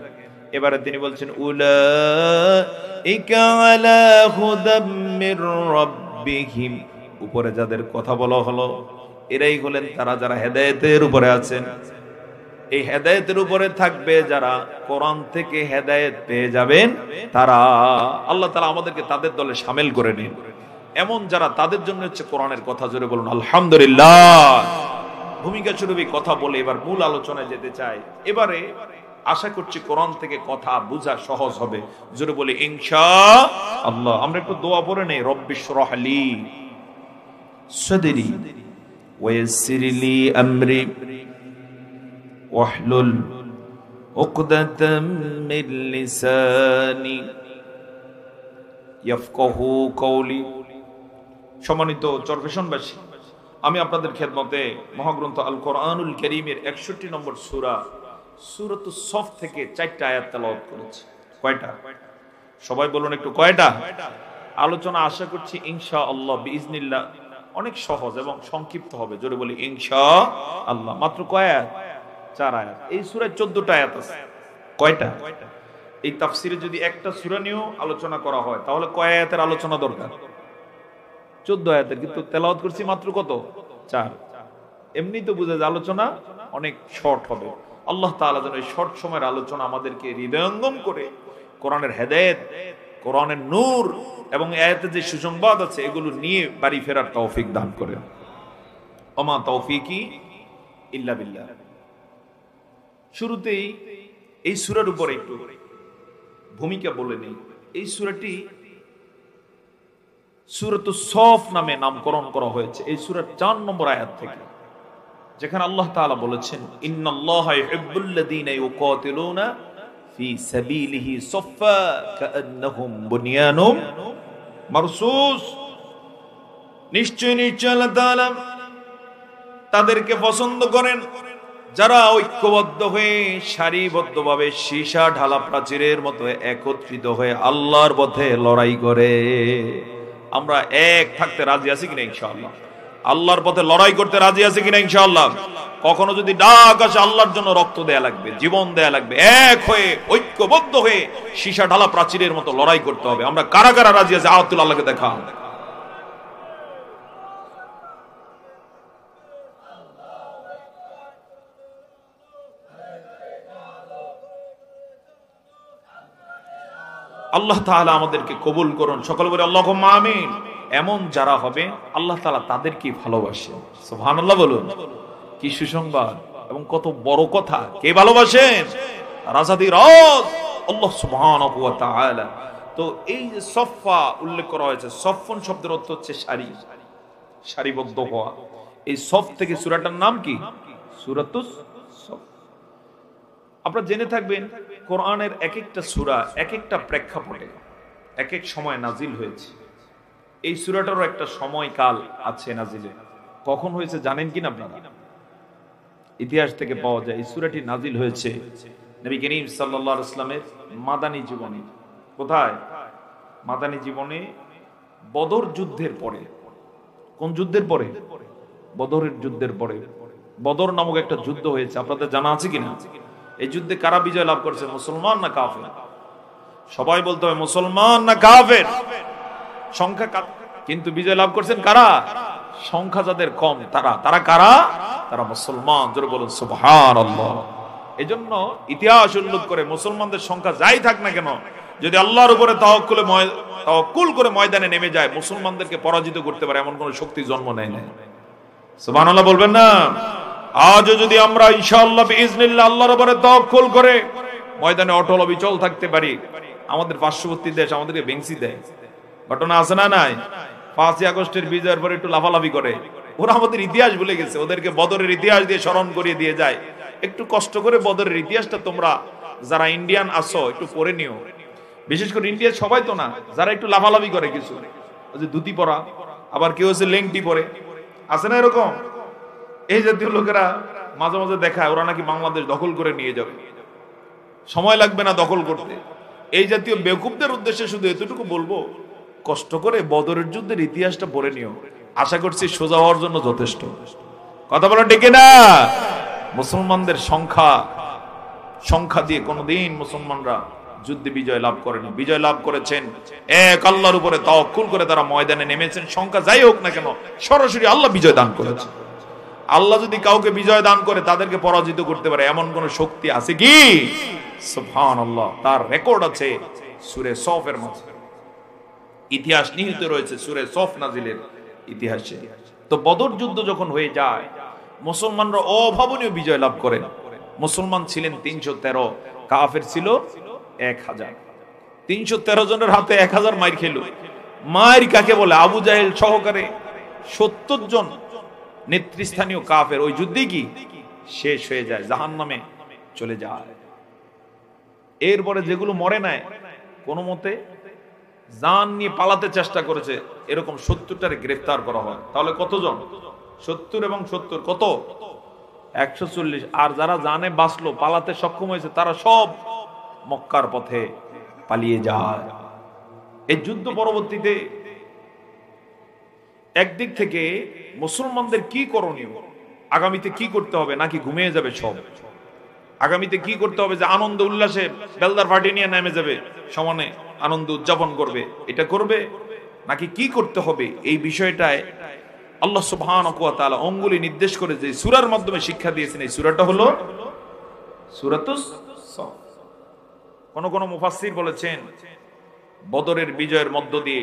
এবারে তিনি বলছেন উলাইকা আলা হুদাম মির রাব্বিহিম, উপরে যাদের কথা বলা হলো এরাই হলেন তারা যারা হেদায়েতের উপরে আছেন। এই হেদায়েতের উপরে থাকবে যারা, কোরআন থেকে হেদায়েত পেয়ে যাবেন তারা। আল্লাহ তাআলা আমাদেরকে তাদের দলে শামিল করে নিন। এমন যারা, তাদের জন্য হচ্ছে কোরআনের কথা। জোরে বলুন আলহামদুলিল্লাহ। ভূমিকা স্বরূপী কথা বলে এবার মূল আলোচনায় যেতে চাই। এবারে আশা করছি কোরআন থেকে কথা বোঝা সহজ হবে। জোরে বলি ইনশাআল্লাহ। আমরা একটু দোয়া পড়ে নেই। রব্বিশরাহ লি সাদরি ওয়া ইয়াসসির লি আমরি ওয়াহলুল উকদাতাম মিন লিসানি ইয়াফকাহু কওলি। সম্মানিত চরফেশনবাসী, আমি আপনাদের খেদমতে মহাগ্রন্থ আল কোরআনুল কারীমের 61 নম্বর সূরা সূরাতুস সফ থেকে 4টা আয়াত তেলাওয়াত করেছি। কয়টা? সবাই বলুন একটু, কয়টা? আলোচনা আশা করছি ইনশাআল্লাহ বিইজনিল্লাহ অনেক সহজ এবং সংক্ষিপ্ত হবে। জোরে বলি ইনশাআল্লাহ। মাত্র কয় আয়াত? 4 আয়াত। এই সূরায় 14টা আয়াত আছে। কয়টা? এই তাফসিরে যদি একটা সূরা নিয়েও আলোচনা করা হয় তাহলে কয় আয়াতের আলোচনা দরকার? 14 আয়াতের, কিন্তু তেলাওয়াত করছি মাত্র কত? 4। এমনি তো বুঝা যায় আলোচনা অনেক শর্ট হবে। আল্লাহ তাআলা যেন এই শর্ট সময়ের আলোচনা আমাদেরকে হৃদয়ঙ্গম করে কোরআনের হেদায়েত, কোরআনের নূর এবং আয়াতে যে সুসংবাদ আছে এগুলো নিয়ে বাড়ি ফেরার তৌফিক দান করেন। ওমা তৌফিকি ইল্লা বিল্লাহ। শুরুতেই এই সূরার উপরে একটু ভূমিকা বলে নেই। এই সূরাটি সূরাতুস সফ নামে নামকরণ করা হয়েছে এই সূরার 4 নম্বর আয়াত থেকে, যেখানে আল্লাহ তাআলা বলেছেন ইন্নাল্লাহা ইউহিব্বুল্লাযীনা ইউকাতিলুনা ফি সাবিলিহি সাফফা কাআন্নাহুম বুনিয়ানুম মারসুস। নিশ্চয়ই আল্লাহ তাআলা তাদেরকে পছন্দ করেন যারা ঐক্যবদ্ধ হয়ে সারিবদ্ধভাবে সীসা ঢালা প্রাচীরের মতো একত্রিত হয়ে আল্লাহর পথে লড়াই করে। আমরা এক থাকতে রাজি আছি কিনা ইনশাআল্লাহ? আল্লাহর পথে লড়াই করতে রাজি আছি কিনা ইনশাআল্লাহ? কখনো যদি ডাক আসে আল্লাহর জন্য রক্ত দেয়া লাগবে, জীবন দেয়া লাগবে, এক হয়ে ঐক্যবদ্ধ হয়ে সীসা ঢালা প্রাচীরের মতো লড়াই করতে হবে। আমরা কারা কারা রাজি আছি? আয়াতুল আল্লাহকে দেখা। আল্লাহ তাআলা আমাদেরকে কবুল করুন। সকলে বলে আল্লাহুম্মা আমিন। এমন যারা হবে আল্লাহ তাআলা তাদেরকে ভালোবাসেন। সুবহানাল্লাহ বলুন। কি সুসংবাদ এবং কত বড় কথা। কে ভালোবাসেন? রাজাদিরাজ আল্লাহ সুবহানাহু ওয়া তাআলা। তো এই যে সফা উল্লেখ করা হয়েছে, সফন শব্দের অর্থ হচ্ছে সারি, সারিবদ্ধ হওয়া। এই সফ থেকে সূরাটার নাম কি? সূরাতুস সফ। আপনারা জেনে থাকবেন কোরআনের এক একটা সূরা এক একটা প্রেক্ষাপটে এক এক সময় নাজিল হয়েছে। এই সূরাটারও একটা সময়কাল আছে নাজিলে। কখন হয়েছে জানেন কিনা আপনারা? ইতিহাস থেকে পাওয়া যায় এই সূরাটি নাজিল হয়েছে নবী করিম সাল্লাল্লাহু আলাইহি ওয়াসাল্লামের মাদানী জীবনে। কোথায়? মাদানী জীবনে বদর যুদ্ধের পরে। কোন যুদ্ধের পরে? বদরের যুদ্ধের পরে। বদর নামক একটা যুদ্ধ হয়েছে, আপনাদের জানা আছে কিনা? এই যুদ্ধে কারা বিজয় লাভ করেছে? মুসলমান না কাফের? সবাই বলতে হবে মুসলমান না কাফের। সংখ্যা কিন্তু বিজয় লাভ করছেন কারা? সংখ্যা যাদের কম তারা কারা? তারা মুসলমান। জোরে বলুন সুবহানাল্লাহ। এজন্য ইতিহাস উল্লেখ করে মুসলমানদের সংখ্যা যাই থাক না কেন, যদি আল্লাহর উপরে তাওয়াক্কুল করে ময়দানে নেমে যায় মুসলমানদেরকে পরাজিত করতে পারে এমন কোন শক্তি জন্ম নেয় না। সুবহানাল্লাহ বলবেন না? আজও যদি আমরা ইনশাআল্লাহ বিইজনিল্লাহ আল্লাহর উপরে তাওয়াক্কুল করে ময়দানে অটল অবিচল থাকতে পারি, আমাদের পার্শ্ববর্তী দেশ আমাদেরকে বেঞ্চি দেয়। ঘটনা আছে না নাই? 5ই আগস্টের বিজয়ের পরে একটু লাফালাফি করে। ওরা আমাদের ইতিহাস ভুলে গেছে, ওদেরকে বদরের ইতিহাস দিয়ে স্মরণ করিয়ে দিয়ে যায়। একটু কষ্ট করে বদরের ইতিহাসটা তোমরা যারা ইন্ডিয়ান আসো একটু পরে নিও, বিশেষ করে ইন্ডিয়ার সবাই তো না, যারা একটু লাফালাফি করে কিছু, ওই যে ধুতি পরা, আবার কেউ হচ্ছে লেংটি পরে, আছে না এরকম? এই জাতীয় লোকেরা মাঝে মাঝে দেখায় ওরা নাকি বাংলাদেশ দখল করে নিয়ে যাবে, সময় লাগবে না দখল করতে। এই জাতীয় বেকুবদের উদ্দেশ্যে শুধু এতটুকু বলবো, কষ্ট করে বদরের যুদ্ধের ইতিহাসটা পড়ে নিও, আশা করছি সোজা হওয়ার জন্য যথেষ্ট। কথা বলা ঠিক না? মুসলমানদের সংখ্যা দিয়ে কোনদিন মুসলমানরা যুদ্ধে বিজয় লাভ করেনি। বিজয় লাভ করেছেন এক আল্লাহর উপরে তাওয়াক্কুল করে, তারা ময়দানে নেমেছেন। সংখ্যা যাই হোক না কেন, সরাসরি আল্লাহ বিজয় দান করেছে। আল্লাহ যদি কাউকে বিজয় দান করে তাদেরকে পরাজিত করতে পারে এমন কোন শক্তি আছে কি? সুবহানাল্লাহ, তার রেকর্ড আছে সূরা সফের মধ্যে, ইতিহাস নিহিত রয়েছে সূরা সফ নাজিলের ইতিহাসে। তো বদর যুদ্ধ যখন হয়ে যায়, মুসলমানরা অভাবনীয় বিজয় লাভ করে। মুসলমান ছিলেন 313, কাফের ছিল 1000। 313 জনের হাতে 1000 মাইর খেল। মাইর কাকে বলে? আবু জাহেল সহকারে 70 জন নেতৃস্থানীয় কাফের ওই যুদ্ধে কি শেষ হয়ে যায়, জাহান্নামে চলে যায়। এরপরে যেগুলো মরে নাই, কোন মতে জান নিয়ে পালাতে চেষ্টা করেছে, এরকম 70টারে গ্রেফতার করা হয়। তাহলে কতজন? 70 এবং 70 কত? 140। আর যারা জানে বাঁচলো, পালাতে সক্ষম হয়েছে, তারা সব মক্কার পথে পালিয়ে যায়। এই যুদ্ধ পরবর্তীতে একদিক থেকে মুসলমানদের কি করণীয়, আগামীতে কি করতে হবে, নাকি ঘুমিয়ে যাবে সব? আগামীতে কি করতে হবে? যে আনন্দ উল্লাসে বেলদার পার্টি নিয়ে নেমে যাবে, সমানে আনন্দ উদযাপন করবে, এটা করবে, নাকি কি করতে হবে? এই বিষয়টায় আল্লাহ সুবহানাহু ওয়া তাআলা অঙ্গুলি নির্দেশ করে যে সূরার মাধ্যমে শিক্ষা দিয়েছেন, এই সূরাটা হলো সূরাতুস সফ। কোন মুফাসসির বলেছেন, বদরের বিজয়ের মধ্য দিয়ে,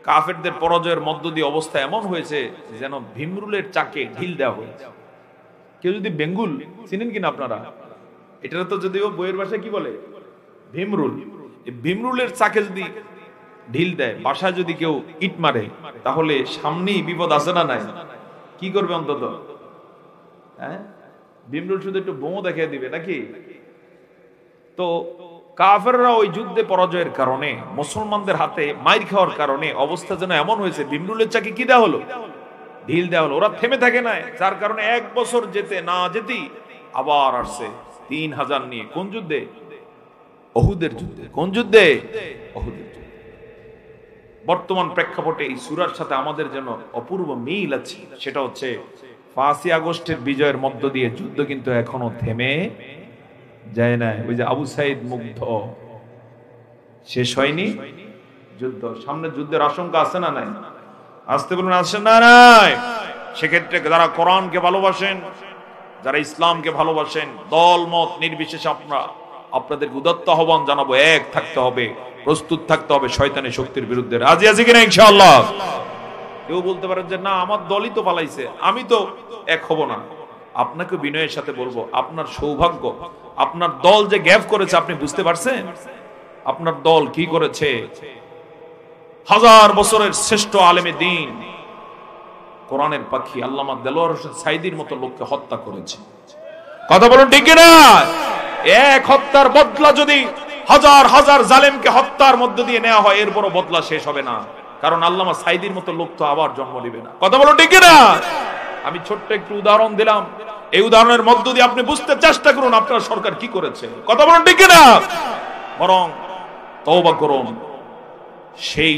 কাফেরদের পরাজয়ের মধ্য দিয়ে অবস্থা এমন হয়েছে যেন ভীমরুলের চাকে ঢিল দেওয়া হয়েছে। কেউ যদি বেঙ্গুল চিনেন কিনা আপনারা? এটা তো যদিও বইয়ের ভাষায় কি বলে, ভীমরুল। এই ভীমরুলের চাকে যদি ঢিল দেয়, বাসায় যদি কেউ ইট মারে, তাহলে সামনেই বিপদ আছে না নাই? কি করবে অন্তত? হ্যাঁ, ভীমরুল শুধু একটু বোমও দেখিয়ে দিবে নাকি? তো কাফেররা ওই যুদ্ধে পরাজয়ের কারণে, মুসলমানদের হাতে মাইর খাওয়ার কারণে অবস্থা যেন এমন হয়েছে, ভীমরুলের চাকে কি দেওয়া হলো? ঢিল দেওয়া হলো। ওরা থেমে থাকে না, যার কারণে 1 বছর যেতে না যেতেই আবার আসছে 3000 নিয়ে। কোন যুদ্ধে? উহুদের যুদ্ধে। কোন যুদ্ধে? উহুদের যুদ্ধে। বর্তমান প্রেক্ষাপটে এই সূরার সাথে আমাদের যেন অপূর্ব মিল আছে। সেটা হচ্ছে 5ই আগস্টের বিজয়ের মধ্য দিয়ে যুদ্ধ কিন্তু এখনো থেমে যায় না। ওই যে আবু সাইদ মুগ্ধ, শেষ হয়নি যুদ্ধ, সামনে যুদ্ধের আশঙ্কা আছে না নাই? আসতে বলুন, আসে না নাই? সেক্ষেত্রে যারা কোরআনকে ভালোবাসেন, যারা ইসলামকে ভালোবাসেন, দল মত নির্বিশেষে আপনাদেরকে উদাত্ত আহ্বান জানাবো, এক থাকতে হবে, প্রস্তুত থাকতে হবে শয়তানের শক্তির বিরুদ্ধে। রাজি আছি কিনা ইনশাআল্লাহ? কেউ বলতে পারেন যে না, আমার দলই তো পালাইছে, আমি তো এক হব না। আপনাকে বিনয়ের সাথে বলবো, আপনার সৌভাগ্য, আপনার দল যে গ্যাপ করেছে, আপনি বুঝতে পারছেন? আপনার দল কি করেছে? 1000 বছরের শ্রেষ্ঠ আলেমে দ্বীন, কোরআনের পাখি আল্লামা দেলোয়ার হোসেন সাইদির মতো লোককে হত্যা করেছে। কথা বলুন ঠিক না? এক হত্যার বদলা যদি হাজার হাজার জালেমকে হত্যার মধ্য দিয়ে নেওয়া হয়, এর বড় বদলা শেষ হবে না, কারণ আল্লামা সাইদির মতো লোক তো আবার জন্ম নেবে না। কথা বলুন ঠিক না? আমি ছোট্ট একটু উদাহরণ দিলাম, এই উদাহরণের মধ্য দিয়ে আপনি বুঝতে চেষ্টা করুন আপনার সরকার কি করেছে। কথা বলুন ঠিক না? বরং তওবা করুন, সেই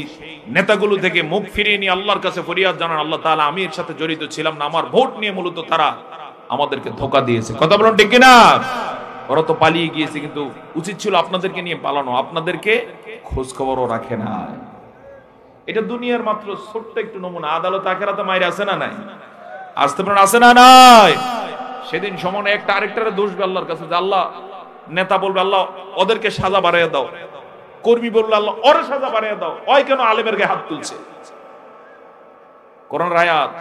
নেতাগুলো থেকে মুখ ফিরিয়ে নিয়ে আল্লাহর কাছে ফরিয়াদ জানান, আল্লাহ তাআলা আমি এর সাথে জড়িত ছিলাম না, আমার ভোট নিয়ে মূলত তারা আমাদেরকে ধোঁকা দিয়েছে। কথা বলুন ঠিক না? ওরা তো পালিয়ে গিয়েছে, কিন্তু উচিত ছিল আপনাদেরকে নিয়ে পালানো, আপনাদেরকে খোঁজ খবরও রাখে না। এটা দুনিয়ার মাত্র ছোট্ট একটু নমুনা। আদালত আখিরাতে মাইরে আছে না নাই? আসতে পারেন, আছে না নাই? সেদিন সমানে একটা আরেকটারে দোষবে আল্লাহর কাছে, যে আল্লাহ, নেতা বলবে আল্লাহ ওদেরকে সাজা বাড়াইয়া দাও, কর্মী বলল আল্লাহ ওরে সাজা বাড়াইয়া দাও, ওই কেন আলেমের গায়ে হাত তুলছে? কোরআনের আয়াত,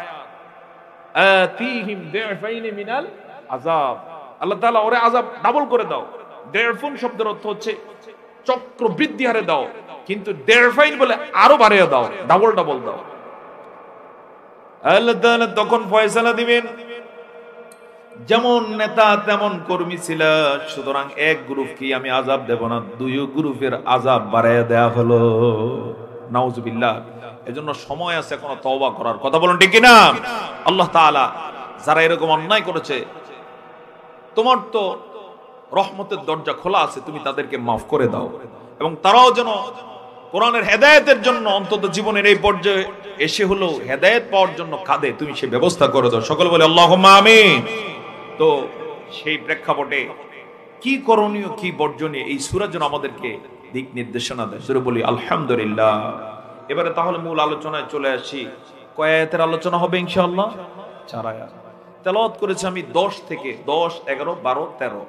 আতিহিম দিফাইন মিনাল আযাব, আল্লাহ তাআলা ওরে আযাব ডাবল করে দাও। দিফুন শব্দের অর্থ হচ্ছে চক্র বৃদ্ধি হারে দাও, কিন্তু দিফাইন বলে আরো বাড়াইয়া দাও, ডাবল ডাবল দাও। আল্লাহ তাআলা তখন ফয়সালা দিবেন, যেমন নেতা তেমন কর্মী ছিল, সুতরাং এক গ্রুপকে আমি আযাব দেব না, দুই গ্রুপের আযাব বাড়ায় দেয়া হলো। নাউজুবিল্লাহ। এজন্য সময় আছে কোনো তওবা করার। কথা বলুন ঠিক কিনা? আল্লাহ তাআলা যারা এরকম অন্যায় করেছে, তোমার তো রহমতের দরজা খোলা আছে, তুমি তাদেরকে মাফ করে দাও, এবং তারাও যেন কোরআনের হেদায়েতের জন্য অন্তত জীবনের এই পর্যায়ে এসে হলো হেদায়েত পাওয়ার জন্য কাঁদে, তুমি সে ব্যবস্থা করে দাও। সকলে বলে আল্লাহুম্মা আমিন। তো সেই প্রেক্ষাপটে কি করণীয় কি বর্জনীয় এই সূরা যেন আমাদেরকে দিক নির্দেশনা দেয়। সূরা বলি আলহামদুলিল্লাহ। এবারে তাহলে মূল আলোচনায় চলে আসি। কয় আয়াতের আলোচনা হবে ইনশাআল্লাহ? 4 আয়াত তেলাওয়াত করেছি আমি 10 থেকে 10, 11, 12, 13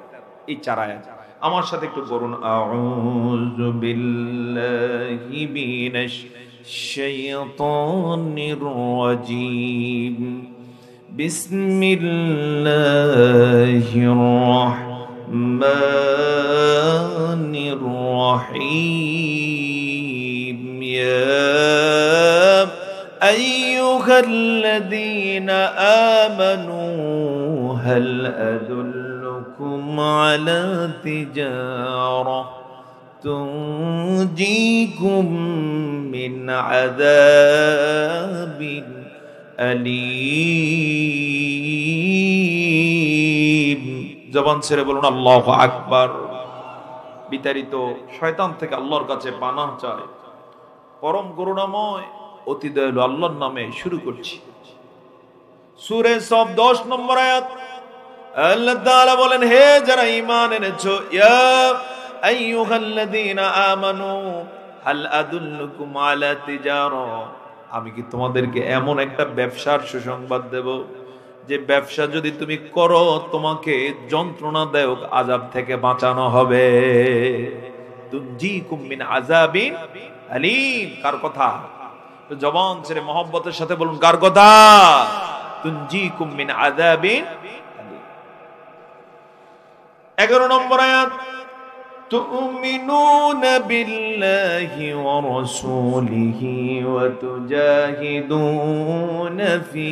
এই 4 আয়াত। আমার সাথে একটু বলুন, আউযু বিল্লাহি মিনাশ শাইতানির রাজীম, বিসমিল্লাহির রাহমানির রাহিম। ইয়া আইয়ুহাল্লাযীনা আমানু হাল আদুল্লুকুম আলা তিজারা তুনজিকুম মিন আযাবিন আলীম। জবান ছেড়ে বলুন আল্লাহু আকবার। বিতাড়িত শয়তান থেকে আল্লাহর কাছে পানাহ চাই, পরম করুণাময় অতি দয়ালু আল্লাহর নামে শুরু করছি। সূরা সফ 10 নম্বর আয়াত। আল্লাহ তাআলা বলেন, হে যারা ঈমান এনেছো, ইয়া আইয়ুহাল্লাযীনা আমানু হাল আদুল্লুকুম আলা তিজারা, আমি কি তোমাদেরকে এমন একটা ব্যবসার সুসংবাদ দেব যে ব্যবসা যদি তুমি করো তোমাকে যন্ত্রণাদায়ক আযাব থেকে বাঁচানো হবে। তুনজিকুম মিন আযাবিন আলীম। কার কথা? জবান ছেড়ে মহব্বতের সাথে বলুন, কার কথা? তুনজিকুম মিন আযাবিন আলীম। 11 নম্বর আয়াত। তুমিনুনা বিল্লাহি ওয়া রাসূলিহি ওয়া তুজাহিদুনা ফি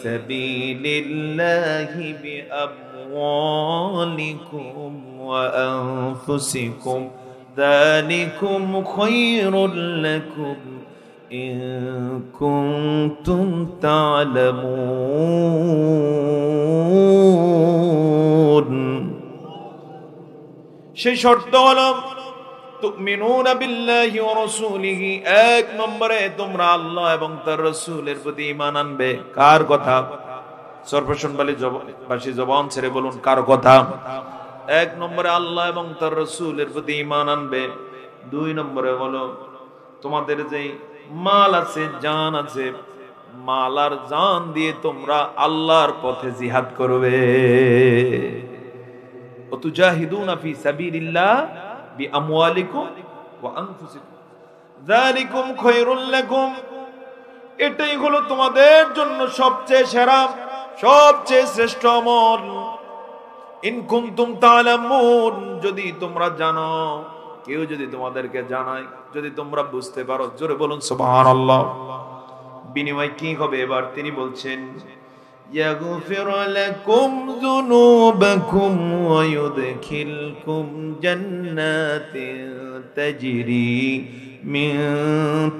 সাবিলিল্লাহি বিআমওয়ালিকুম ওয়া আনফুসিকুম যালিকুম খায়রুল লাকুম ইন কুনতুম তা'লামুন। সেই শর্ত হলো তুমিনুনা বিল্লাহি ওয়া রাসূলিহি, এক নম্বরে তোমরা আল্লাহ এবং তার রাসূলের প্রতি ঈমান আনবে। কার কথা? সর্বসম্মালী জবান ছেড়ে বলুন, কার কথা? এক নম্বরে আল্লাহ এবং তার রাসূলের প্রতি ঈমান আনবে। 2 নম্বরে হলো তোমাদের যে মাল আছে, জান আছে, মাল আর জান দিয়ে তোমরা আল্লাহর পথে জিহাদ করবে। ওয়া তুজাহিদুনা ফি সাবিলিল্লাহ বিআমওয়ালিকুম ওয়া আনফুসিকুম যালিকুম খায়রুল লাকুম, এটাই হলো তোমাদের জন্য সবচেয়ে সেরা, সবচেয়ে শ্রেষ্ঠ আমল। ইন কুনতুম তা'লামুন, যদি তোমরা জানো, কেউ যদি তোমাদেরকে জানায়, যদি তোমরা বুঝতে পারো। জোরে বলুন সুবহানাল্লাহ। বিনিময় কি হবে? এবার তিনি বলছেন, ইয়াগফির লাকুম যুনুবাকুম ওয়া ইউদখিলকুম জান্নাতিন তাজরি মিন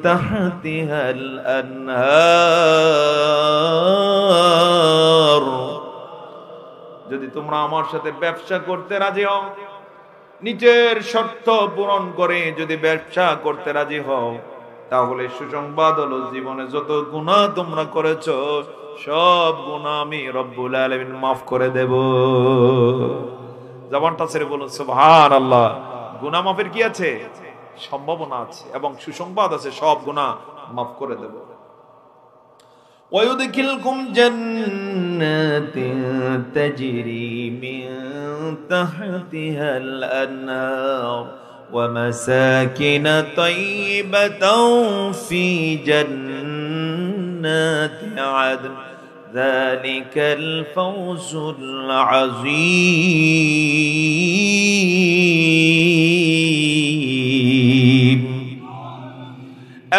তাহতিহাল আনহার। যদি তোমরা আমার সাথে ব্যবসা করতে রাজি হও, নিজের শর্ত পূরণ করে যদি ব্যবসা করতে রাজি হও, তাহলে সুসংবাদ হলো জীবনে যত গুনাহ তোমরা করেছো সব গুনাহ আমি রব্বুল আলামিন মাফ করে দেব। জবানটা ছেড়ে বলুন সুবহানাল্লাহ। গুনাহ মাফের কি আছে? সম্ভাবনা আছে এবং সুসংবাদ আছে, সব গুনাহ মাফ করে দেব। ويدخلكم جنات تجري من تحتها الأنهار ومساكن طيبة في جنات عدن ذلك الفوز العظيم।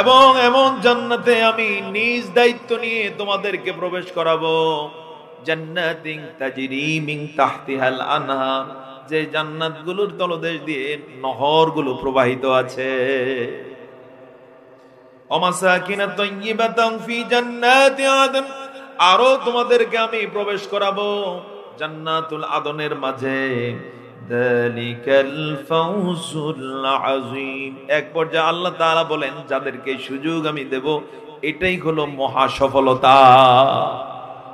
এবং এমন জান্নাতে আমি নিজ দায়িত্ব নিয়ে তোমাদেরকে প্রবেশ করাবো। জান্নাতিন তাজরি মিন তাহতিহাল আনহার, যে জান্নাতগুলোর তলদেশ দিয়ে নহরগুলো প্রবাহিত আছে। ওমাসাকিনা তাইয়্যিবাতান ফি জান্নাতি আদন, আরো তোমাদেরকে আমি প্রবেশ করাবো জান্নাতুল আদনের মাঝে। যালিকাল ফাওজুল আযীম, এক পর্যায়ে আল্লাহ তাআলা বলেন যাদেরকে সুযোগ আমি দেব এটাই হলো মহা সফলতা।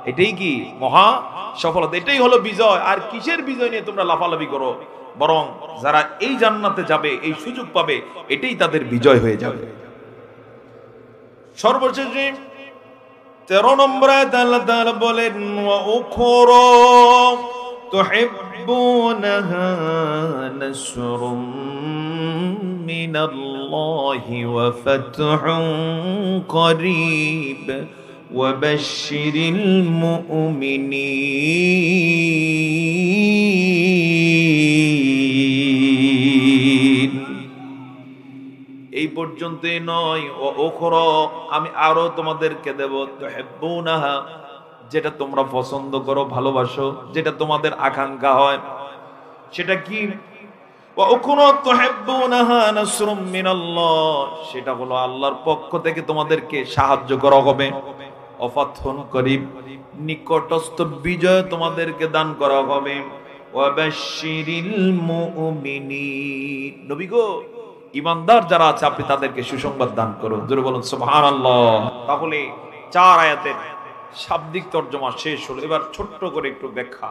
এটাই কি মহা সফলতা, এটাই হলো বিজয়। আর কিসের বিজয় নিয়ে তোমরা লাফালাফি করো? বরং যারা এই জান্নাতে যাবে, এই সুযোগ পাবে, এটাই তাদের বিজয় হয়ে যাবে। সর্বশেষে 13 নম্বর আয়াতে আল্লাহ তাআলা বলেন ওয়া উখরা তুহিব্বুনাহা নাসরুম মিনাল্লাহি ওয়া ফাতহুন করিব ওয়া বাশশিরিল মুমিনিন। এই পর্যন্তই নয়, ও উখরা, আমি আরো তোমাদেরকে দেব তুহিব্বুনাহা, যেটা তোমরা পছন্দ করো, ভালোবাসো, যেটা তোমাদের আকাঙ্ক্ষা হয়। সেটা কি? ওয়া উখরা তুহিব্বুনাহা নাসরুম মিনাল্লাহ, সেটা হলো আল্লাহর পক্ষ থেকে তোমাদেরকে সাহায্য করা হবে। ওয়া ফাতহুন করিব, নিকটস্থ বিজয় তোমাদেরকে দান করা হবে। ওয়া বাশশিরিল মুমিনিন, নবী গো, ঈমানদার যারা আছে আপনি তাদেরকে সুসংবাদ দান করুন। জোরে বলুন সুবহানাল্লাহ। তাহলে 4 আয়াতের শাব্দিক তরজমা শেষ হলো। এবার ছোট্ট করে একটু ব্যাখ্যা,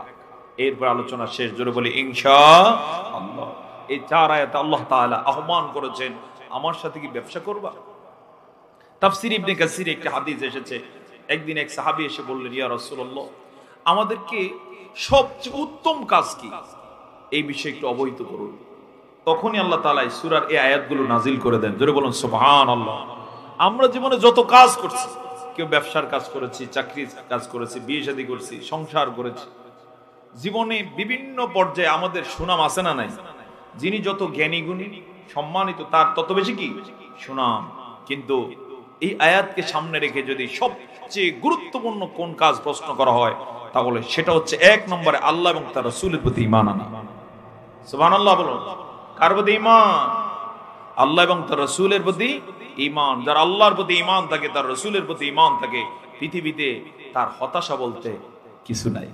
এরপর আলোচনা শেষ। জোরে বলি ইনশাআল্লাহ। এই 4 আয়াতে আল্লাহ তাআলা আহ্বান করেছেন, আমার সাথে কি ব্যবসা করবা? তাফসীর ইবনে কাসিরে একটা হাদিস এসেছে, একদিন এক সাহাবী এসে বললেন, ইয়া রাসূলুল্লাহ, আমাদেরকে সবচেয়ে উত্তম কাজ কি, এই বিষয়ে একটু অবহিত করুন। তখনই আল্লাহ তাআলা এই সূরার এই আয়াতগুলো নাজিল করে দেন। জোরে বলুন সুবহানাল্লাহ। আমরা জীবনে যত কাজ করছি, কেউ ব্যবসার কাজ করেছি, চাকরির কাজ করেছি, বিয়ে শাদী করছি, সংসার করেছি, জীবনে বিভিন্ন পর্যায়ে আমাদের সুনাম আছে না নাই? যিনি যত জ্ঞানী গুণী সম্মানিত, তার তত বেশি কি সুনাম। কিন্তু এই আয়াতকে সামনে রেখে যদি সবচেয়ে গুরুত্বপূর্ণ কোন কাজ প্রশ্ন করা হয়, তাহলে সেটা হচ্ছে 1 নম্বরে আল্লাহ এবং তার রাসূলের প্রতি ঈমান আনা। সুবহানাল্লাহ বলুন। কার প্রতি ঈমান? আল্লাহ এবং তার রাসূলের প্রতি ঈমান। যার আল্লাহর প্রতি ঈমান থাকে, তার রাসূলের প্রতি ঈমান থাকে, পৃথিবীতে তার হতাশা বলতে কিছু নাই।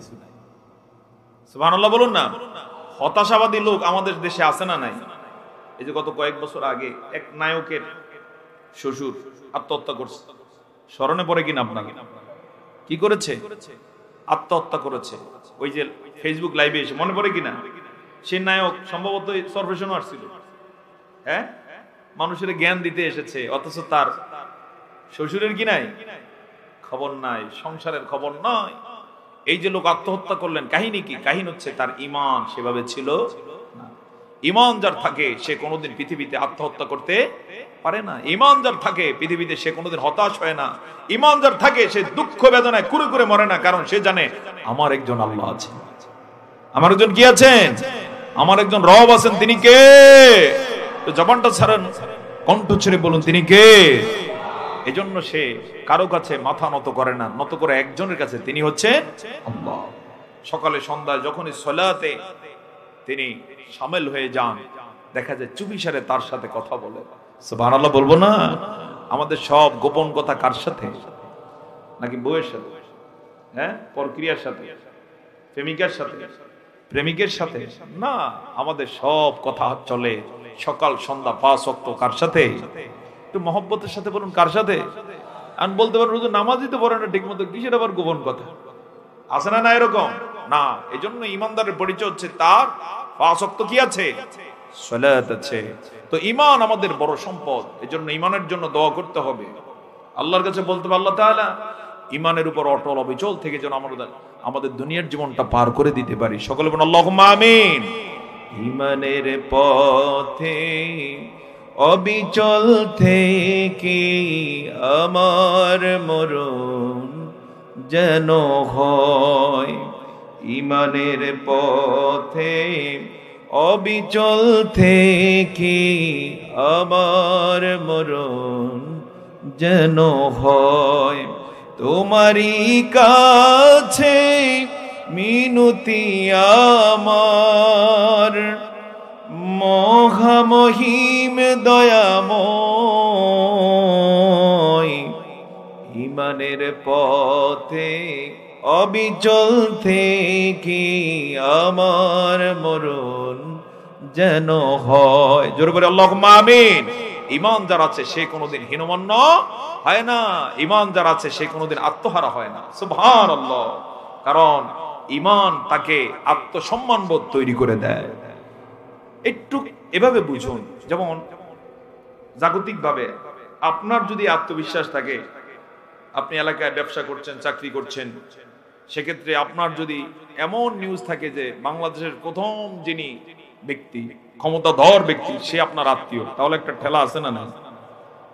সুবহানাল্লাহ বলুন না। হতাশাবাদী লোক আমাদের দেশে আছে না নাই? এই যে গত কয়েক বছর আগে এক নায়কের শ্বশুর আত্মহত্যা করছে, স্মরণে পড়ে কিনা আপনাকে? কি করেছে? আত্মহত্যা করেছে। ওই যে ফেসবুক লাইভে এসে, মনে পড়ে কিনা? সেই নায়ক সম্ভবত সরফেশন আসছিল, হ্যাঁ, মানুষের জ্ঞান দিতে এসেছে, অথচ তার শ্বশুরের কি নাই খবর নাই, সংসারের খবর নাই। এই যে লোক আত্মহত্যা করলেন, কাহিনী কি? কাহিনী হচ্ছে তার ঈমান সেভাবে ছিল না। ঈমান যার থাকে সে কোনোদিন পৃথিবীতে আত্মহত্যা করতে পারে না। ঈমান যার থাকে পৃথিবীতে সে কোনোদিন হতাশ হয় না। ঈমান যার থাকে সে দুঃখ বেদনায় কুরে কুরে মরে না, কারণ সে জানে আমার একজন আল্লাহ আছে, আমার একজন কি আছেন, আমার একজন রব আছেন। তিনি কে? তো জবানটা ছাড়েন, কণ্ঠ ছেড়ে বলুন তিনি কে। এজন্য সে কারো কাছে মাথা নত করে না, নত করে একজনের কাছে, তিনি হচ্ছেন আল্লাহ। সকালে সন্ধ্যায় যখনই সালাতে তিনি শামিল হয়ে যান, দেখা যায় চুপিসারে তার সাথে কথা বলে। সুবহানাল্লাহ বলবো না? আমাদের সব গোপন কথা কার সাথে? নাকি বউয়ের সাথে, হ্যাঁ, পরক্রিয়ার সাথে, প্রেমিকার সাথে, প্রেমিকের সাথে না। আমাদের সব কথা চলে সকাল সন্ধ্যা 5 ওয়াক্ত কার সাথে? একটু মহব্বতের সাথে বলুন, কার সাথে? আমি বলতে পারবো রোজ নামাজই তো পড়ে না ঠিক মতো, কিসের আবার গোপন কথা? আছে না না এরকম? না। এজন্য ইমানদারের পরিচয় হচ্ছে তার 5 ওয়াক্ত কি আছে? সালাত আছে। তো ঈমান আমাদের বড় সম্পদ। এজন্য ঈমানের জন্য দোয়া করতে হবে, আল্লাহর কাছে বলতে হবে, আল্লাহ তাআলা ঈমানের উপর অটল অবিচল থেকে যেন আমাদের দুনিয়ার জীবনটা পার করে দিতে পারি। সকলে বলুন আল্লাহুম্মা আমিন। ঈমানের পথে অবিচল থেকে আমার মরণ যেন হয়, ঈমানের পথে অবিচল থেকে আমার মরণ যেন হয় তোমারই কাছে মিনতি আমার মহামহিম দয়াময় ইমানের পথে অবিচল থেকে আমার মরণ যেন হয়। জোরে বলে আল্লাহুম্মা আমিন। ঈমান যার আছে সে কোনোদিন হীনমন্য হয় না, ঈমান যার আছে সে কোনোদিন আত্মহারা হয় না। সুবহানাল্লাহ। কারণ ঈমান তাকে আত্মসম্মানবোধ তৈরি করে দেয়। একটু এভাবে বুঝুন, যেমন জাগতিকভাবে আপনার যদি আত্মবিশ্বাস থাকে, আপনি এলাকায় ব্যবসা করছেন, চাকরি করছেন, সেক্ষেত্রে আপনার যদি এমন নিউজ থাকে যে বাংলাদেশের প্রথম যিনি ব্যক্তি, ক্ষমতাধর ব্যক্তি, সে আপনার আত্মীয়, তাহলে একটা ঠেলা আছে না নাই?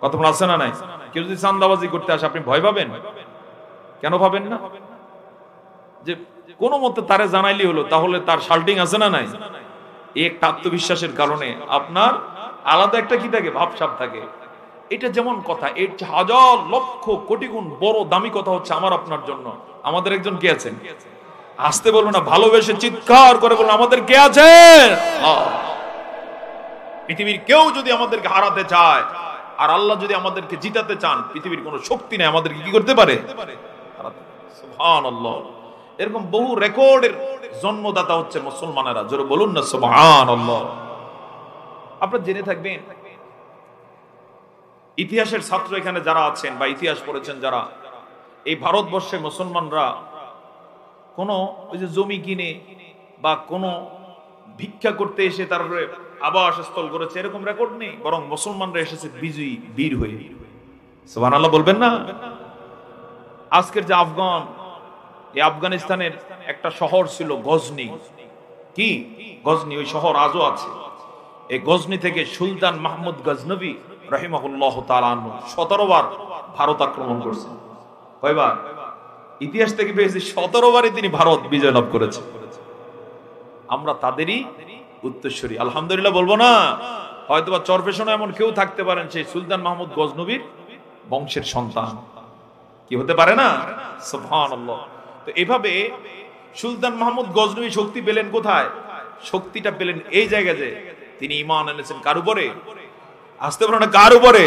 কথা বলা আছে না নাই? কেউ যদি চাঁদাবাজি করতে আসে আপনি ভয় পাবেন? কেন পাবেন না? যে কোনো মতে তারে জানাইলি হলো, তাহলে তার শাল্টিং আছে না নাই? এই একটা আত্মবিশ্বাসের কারণে আপনার আলাদা একটা কি থাকে, ভাবসাব থাকে। এটা যেমন কথা, এর হাজার লক্ষ কোটি গুণ বড় দামি কথা হচ্ছে আমার আপনার জন্য আমাদের একজন কে আছেন। আসতে বলবো না, ভালোবেসে চিৎকার করে বলুন আমাদের কে আছেন। পৃথিবীর কেউ যদি আমাদেরকে হারাতে চায় আর আল্লাহ যদি আমাদেরকে জিতাতে চান, পৃথিবীর কোনো শক্তি নেই আমাদেরকে কি করতে পারে। সুবহানাল্লাহ। এরকম বহু রেকর্ডের জন্মদাতা হচ্ছে মুসলমানেরা। জোরে বলুন না সুবহানাল্লাহ। আপনারা জেনে থাকবেন, ইতিহাসের ছাত্র এখানে যারা আছেন বা ইতিহাস পড়েছেন যারা, এই ভারতবর্ষে মুসলমানরা কোনো ওই যে জমি কিনে বা কোনো ভিক্ষা করতে এসে তারপরে আবাসস্থল করেছে এরকম রেকর্ড নেই, বরং মুসলমানরা এসেছে বিজয়ী বীর হয়ে। সুবহানাল্লাহ বলবেন না? আজকের যে আফগান, এই আফগানিস্তানের একটা শহর ছিল গজনি। কি গজনি? ওই শহর আজও আছে। এই গজনি থেকে সুলতান মাহমুদ গজনবী রাহিমাহুল্লাহ তাআলা আনহু 17 বার ভারত আক্রমণ করেছেন। কয়বার? ইতিহাস থেকে পেয়েছি 17 বারই তিনি ভারত বিজয় লাভ করেছেন। আমরা তাদেরই উত্তরসূরি। আলহামদুলিল্লাহ বলবো না? হয়তোবা চরপেশনে এমন কেউ থাকতে পারেন সেই সুলতান মাহমুদ গজনবীর বংশের সন্তান। কি হতে পারে না? সুবহানাল্লাহ। তো এভাবে সুলতান মাহমুদ গজনবী শক্তি পেলেন কোথায়? শক্তিটা পেলেন এই জায়গায় যে তিনি ঈমান এনেছেন কার উপরে? আসতে পারে না কার উপরে?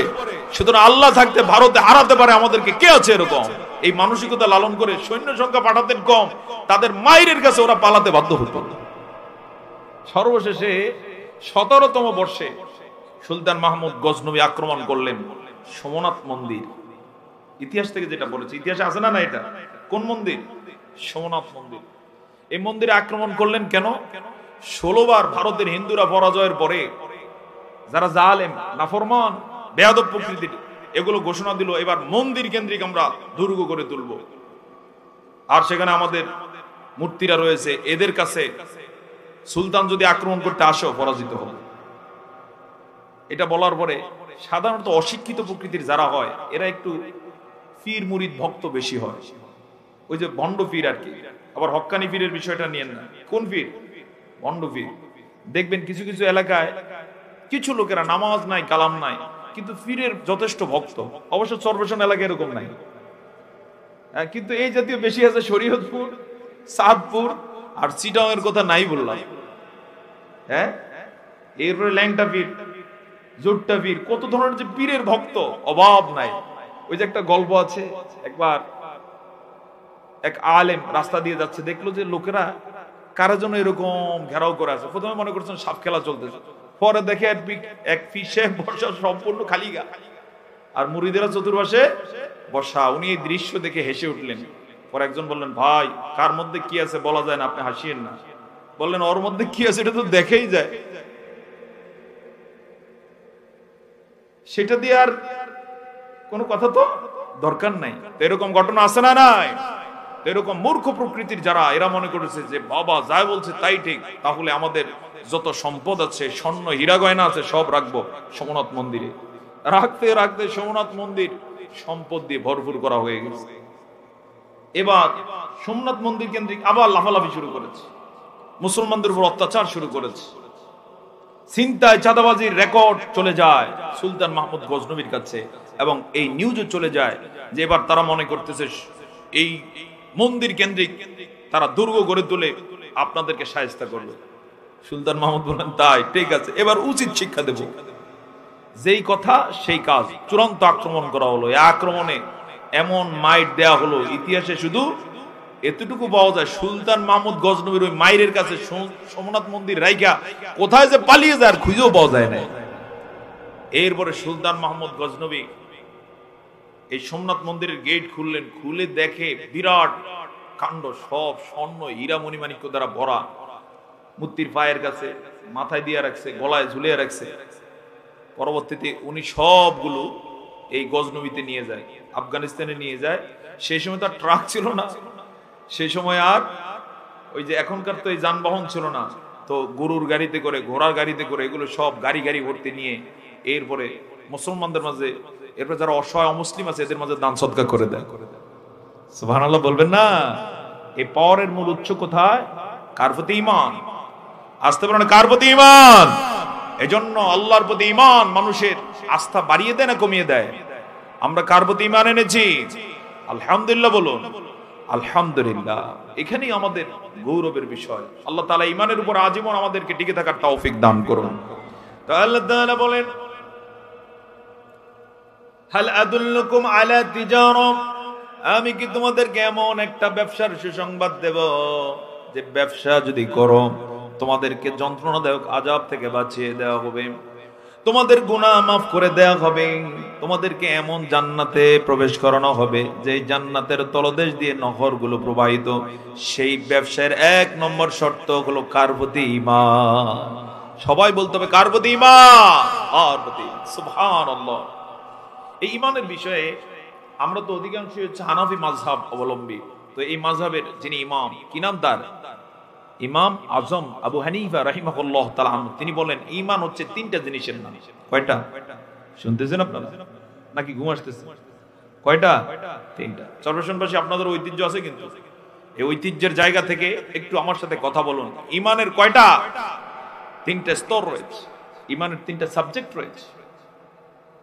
সুতরাং আল্লাহ থাকতে ভারতে হারাতে পারে আমাদেরকে কে আছে এরকম? এই মানসিকতা লালন করে সৈন্য সংখ্যা পাঠাতেন কম, তাদের মায়ের কাছে ওরা পালাতে বাধ্য হতো। সর্বশেষে 17তম বর্ষে সুলতান মাহমুদ গজনবী আক্রমণ করলেন সোমনাথ মন্দির। ইতিহাস থেকে যেটা বলেছে, ইতিহাসে আছে না? না, এটা কোন মন্দির? সোমনাথ মন্দির। এই মন্দিরে আক্রমণ করলেন কেন? 16 বার ভারতের হিন্দুরা পরাজয়ের পরে যারা জালেম, নাফরমান, বেয়াদব প্রকৃতির, এগুলো ঘোষণা দিল এবার মন্দির কেন্দ্রিক আমরা দুর্গ করে তুলব, আর সেখানে আমাদের মূর্তিরা রয়েছে, এদের কাছে সুলতান যদি আক্রমণ করতে আসো পরাজিত হবে। এটা বলার পরে সাধারণত অশিক্ষিত প্রকৃতির যারা হয় এরা একটু পীর মুরিদ ভক্ত বেশি হয়, ওই যে ভণ্ড পীর আর কি। আবার হক্কানি পীরের বিষয়টা নিয়েন না। কোন পীর? ভণ্ড পীর। দেখবেন কিছু কিছু এলাকায় কিছু লোকেরা নামাজ নাই, কালাম নাই, কিন্তু পীরের যথেষ্ট ভক্ত। অবশ্য চরপেশন এলাকা এরকম নাই, কিন্তু এই জাতীয় বেশি আছে শরীয়তপুর, সাদপুর আর চিটাং এর কথা নাই বললাম। হ্যাঁ, এরপরে ল্যাংটা পীর, জোট্টা পীর, কত ধরনের যে পীরের ভক্ত অভাব নাই। ওই যে একটা গল্প আছে, একবার এক আলেম রাস্তা দিয়ে যাচ্ছে, দেখলো যে লোকেরা কারো জন্য এরকম ঘেরাও করে আছে। প্রথমে মনে করছেন সাপ খেলা চলতেছে, পরে দেখে এক পিসে বসা সম্পূর্ণ খালি গা, আর মুরিদেরা চতুর্পাশে বসা। উনি এই দৃশ্য দেখে হেসে উঠলেন। পরে একজন বললেন, ভাই কার মধ্যে কি আছে বলা যায় না, আপনি হাসিয়েন না। বললেন, ওর মধ্যে কি আছে এটা তো দেখেই যায়, সেটা দিয়ে আর কোনো কথা তো দরকার নাই। এরকম ঘটনা আছে না? নাই। এরকম মূর্খ প্রকৃতির যারা, এরা মনে করেছে যে বাবা যাই বলছে তাই ঠিক, তাহলে আমাদের যত সম্পদ আছে, স্বর্ণ হীরা গয়না আছে, সব রাখবো সোমনাথ মন্দিরে। রাখতে রাখতে সোমনাথ মন্দির সম্পদ দিয়ে ভরপুর করা হয়ে গেছে। এবার সোমনাথ মন্দির কেন্দ্রিক আবার লাফালাফি শুরু করেছে, মুসলমানদের উপর অত্যাচার শুরু করেছে। ছিনতাই চাঁদাবাজির রেকর্ড চলে যায় সুলতান মাহমুদ গজনবীর কাছে, এবং এই নিউজও চলে যায় যে এবার তারা মনে করতেছে এই মন্দির কেন্দ্রিক তারা দুর্গ গড়ে তুলে আপনাদেরকে শায়েস্তা করবে। সুলতান মাহমুদ বলেন তাই ঠিক আছে, এবার উচিত শিক্ষা দেব। যেই কথা সেই কাজ, চূড়ান্ত আক্রমণ করা হলো। এই আক্রমণে এমন মাইট দেয়া হলো, ইতিহাসে শুধু এতটুকু পাওয়া যায় সুলতান মাহমুদ গজনবীর ওই মাইরের কাছে সোমনাথ মন্দির রাইখা কোথায় যে পালিয়ে যায় আর খুঁজেও পাওয়া যায় না। এরপরে সুলতান মাহমুদ গজনবী এই সোমনাথ মন্দিরের গেট খুললেন, খুলে দেখে বিরাট কাণ্ড, সব স্বর্ণ হীরা মণিমাণিক্য দ্বারা ভরা, মূর্তির পায়ের কাছে মাথায় দিয়ে রাখছে, গলায় ঝুলিয়ে রাখছে। পরবর্তীতে উনি সবগুলো এই গজনবীতে নিয়ে যায়, আফগানিস্তানে নিয়ে যায়। সেই সময় তার ট্রাক ছিল না, সেই সময় আর ওই যে এখনকার তো এই যানবাহন ছিল না, তো গরুর গাড়িতে করে, ঘোড়ার গাড়িতে করে, এগুলো সব গাড়ি গাড়ি ভর্তি নিয়ে এরপরে মুসলমানদের মাঝে, এরপর যারা অসহায় অমুসলিম আছে এদের মাঝে দান সদকা করে দেয়। সুবহানাল্লাহ বলবেন না? এই পাওয়ারের মূল উৎস কোথায়? কার প্রতি ঈমান? আসতে পারে না, কার প্রতি ঈমান? এজন্য আল্লাহর প্রতি ঈমান মানুষের আস্থা বাড়িয়ে দেয় না কমিয়ে দেয়? আমরা কার প্রতি ঈমান এনেছি? আলহামদুলিল্লাহ বলুন। আলহামদুলিল্লাহ, এখানেই আমাদের গৌরবের বিষয়। আল্লাহ তাআলা ঈমানের উপর আজীবন আমাদেরকে টিকে থাকার তৌফিক দান করুন। তো আল্লাহ তাআলা বলেন, হাল আদুল্লুকুম আলা তিজারা, আমি কি তোমাদেরকে এমন একটা ব্যবসার সুসংবাদ দেব যে ব্যবসা যদি করো তোমাদেরকে যন্ত্রণাদায়ক আযাব থেকে বাঁচিয়ে দেওয়া হবে, তোমাদের গুনাহ মাফ করে দেওয়া হবে, তোমাদেরকে এমন জান্নাতে প্রবেশ করানো হবে যে জান্নাতের তলদেশ দিয়ে নহরগুলো প্রবাহিত। সেই ব্যবসার 1 নম্বর শর্ত হলো কার প্রতি ঈমান। সবাই বলতে হবে কার প্রতি ঈমান? কার প্রতি? সুবহানাল্লাহ। এই ঈমানের বিষয়ে আমরা তো অধিকাংশই হচ্ছে হানাফি মাযহাব অবলম্বী। তো এই মাযহাবের যিনি ইমাম, কি নাম তার? ইমাম আজম আবু হানিফা রাহিমাহুল্লাহ তাআলা, তিনি বলেন ঈমান হচ্ছে 3টা জিনিসের নাম। কয়টা শুনতেছেন আপনারা নাকি ঘুম আসতেছে? কয়টা? 3টা। চরবেশনবাসী আপনাদের ঐতিহ্য আছে, কিন্তু এই ঐতিহ্যের জায়গা থেকে একটু আমার সাথে কথা বলুন। ঈমানের কয়টা? 3টা স্তর রয়েছে, ঈমানের 3টা সাবজেক্ট রয়েছে।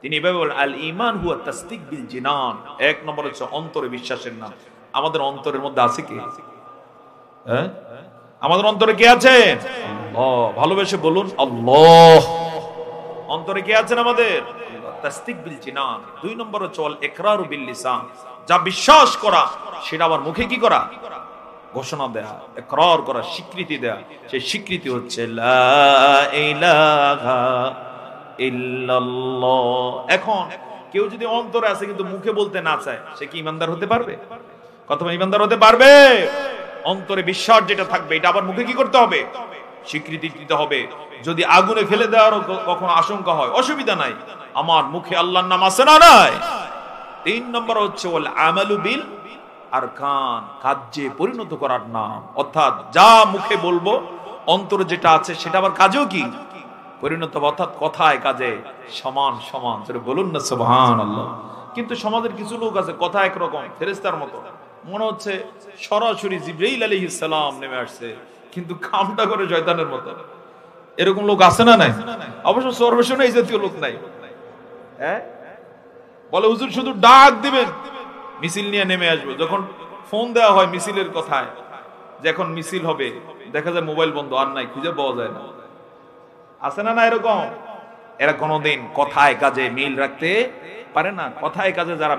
তিনি এভাবে বলেন, আল ঈমান হুয়া তাসদিক বিল জিনান। 1 নম্বর হচ্ছে অন্তরে বিশ্বাসের নাম। আমাদের অন্তরের মধ্যে আছে কি? হ্যাঁ, আমাদের অন্তরে কে আছেন? আল্লাহ। ভালোবেসে বলুন আল্লাহ। অন্তরে কে আছেন আমাদের? তাসদিক বিল জিনান। 2 নম্বর হচ্ছে আল ইকরারু বিল লিসান, যা বিশ্বাস করা সেটা আবার মুখে কি করা? ঘোষণা দেয়া, ইকরার করা, স্বীকৃতি দেয়া। সেই স্বীকৃতি হচ্ছে লা ইলাহা ইল্লাল্লাহ। এখন কেউ যদি অন্তরে আছে কিন্তু মুখে বলতে না চায়, সে কি ঈমানদার হতে পারবে? কত ঈমানদার হতে পারবে? অন্তরে বিশ্বাস যেটা থাকবে এটা আবার মুখে কি করতে হবে? স্বীকৃতি দিতে হবে। যদি আগুনে ফেলে দেওয়ার কখনো আশঙ্কা হয়, অসুবিধা নাই, আমার মুখে আল্লাহর নাম আছে না নাই? 3 নম্বর হচ্ছে ওয়াল আমালু বিল আরকান, কাজে পরিণত করার নাম। অর্থাৎ যা মুখে বলবো অন্তরে যেটা আছে সেটা আবার কাজেও কি পরিণত হবে, অর্থাৎ কথায় কাজে সমান সমান। বলুন না সুবহানাল্লাহ। কিন্তু সমাজের কিছু লোক আছে কথা একরকম, ফেরেশতার মতো, মনে হচ্ছে সরাসরি জিবরাইল আলাইহিস সালাম নেমে আসছে, কিন্তু কামটা করে শয়তানের মতো। এরকম লোক আছে না নাই? অবশ্য সর্বশনে এই জাতীয় লোক নাই। হ্যাঁ, বলে হুজুর শুধু ডাক দিবেন মিছিল নিয়ে নেমে আসবে। যখন ফোন দেওয়া হয় মিছিলের কথায়, যে এখন মিছিল হবে, দেখা যায় মোবাইল বন্ধ, আর নাই, খুঁজে পাওয়া যায় না। আছে না না এরকম? এরা কোনোদিন কথায় কাজে মিল রাখতে পারে না। কথায় কাজে যারা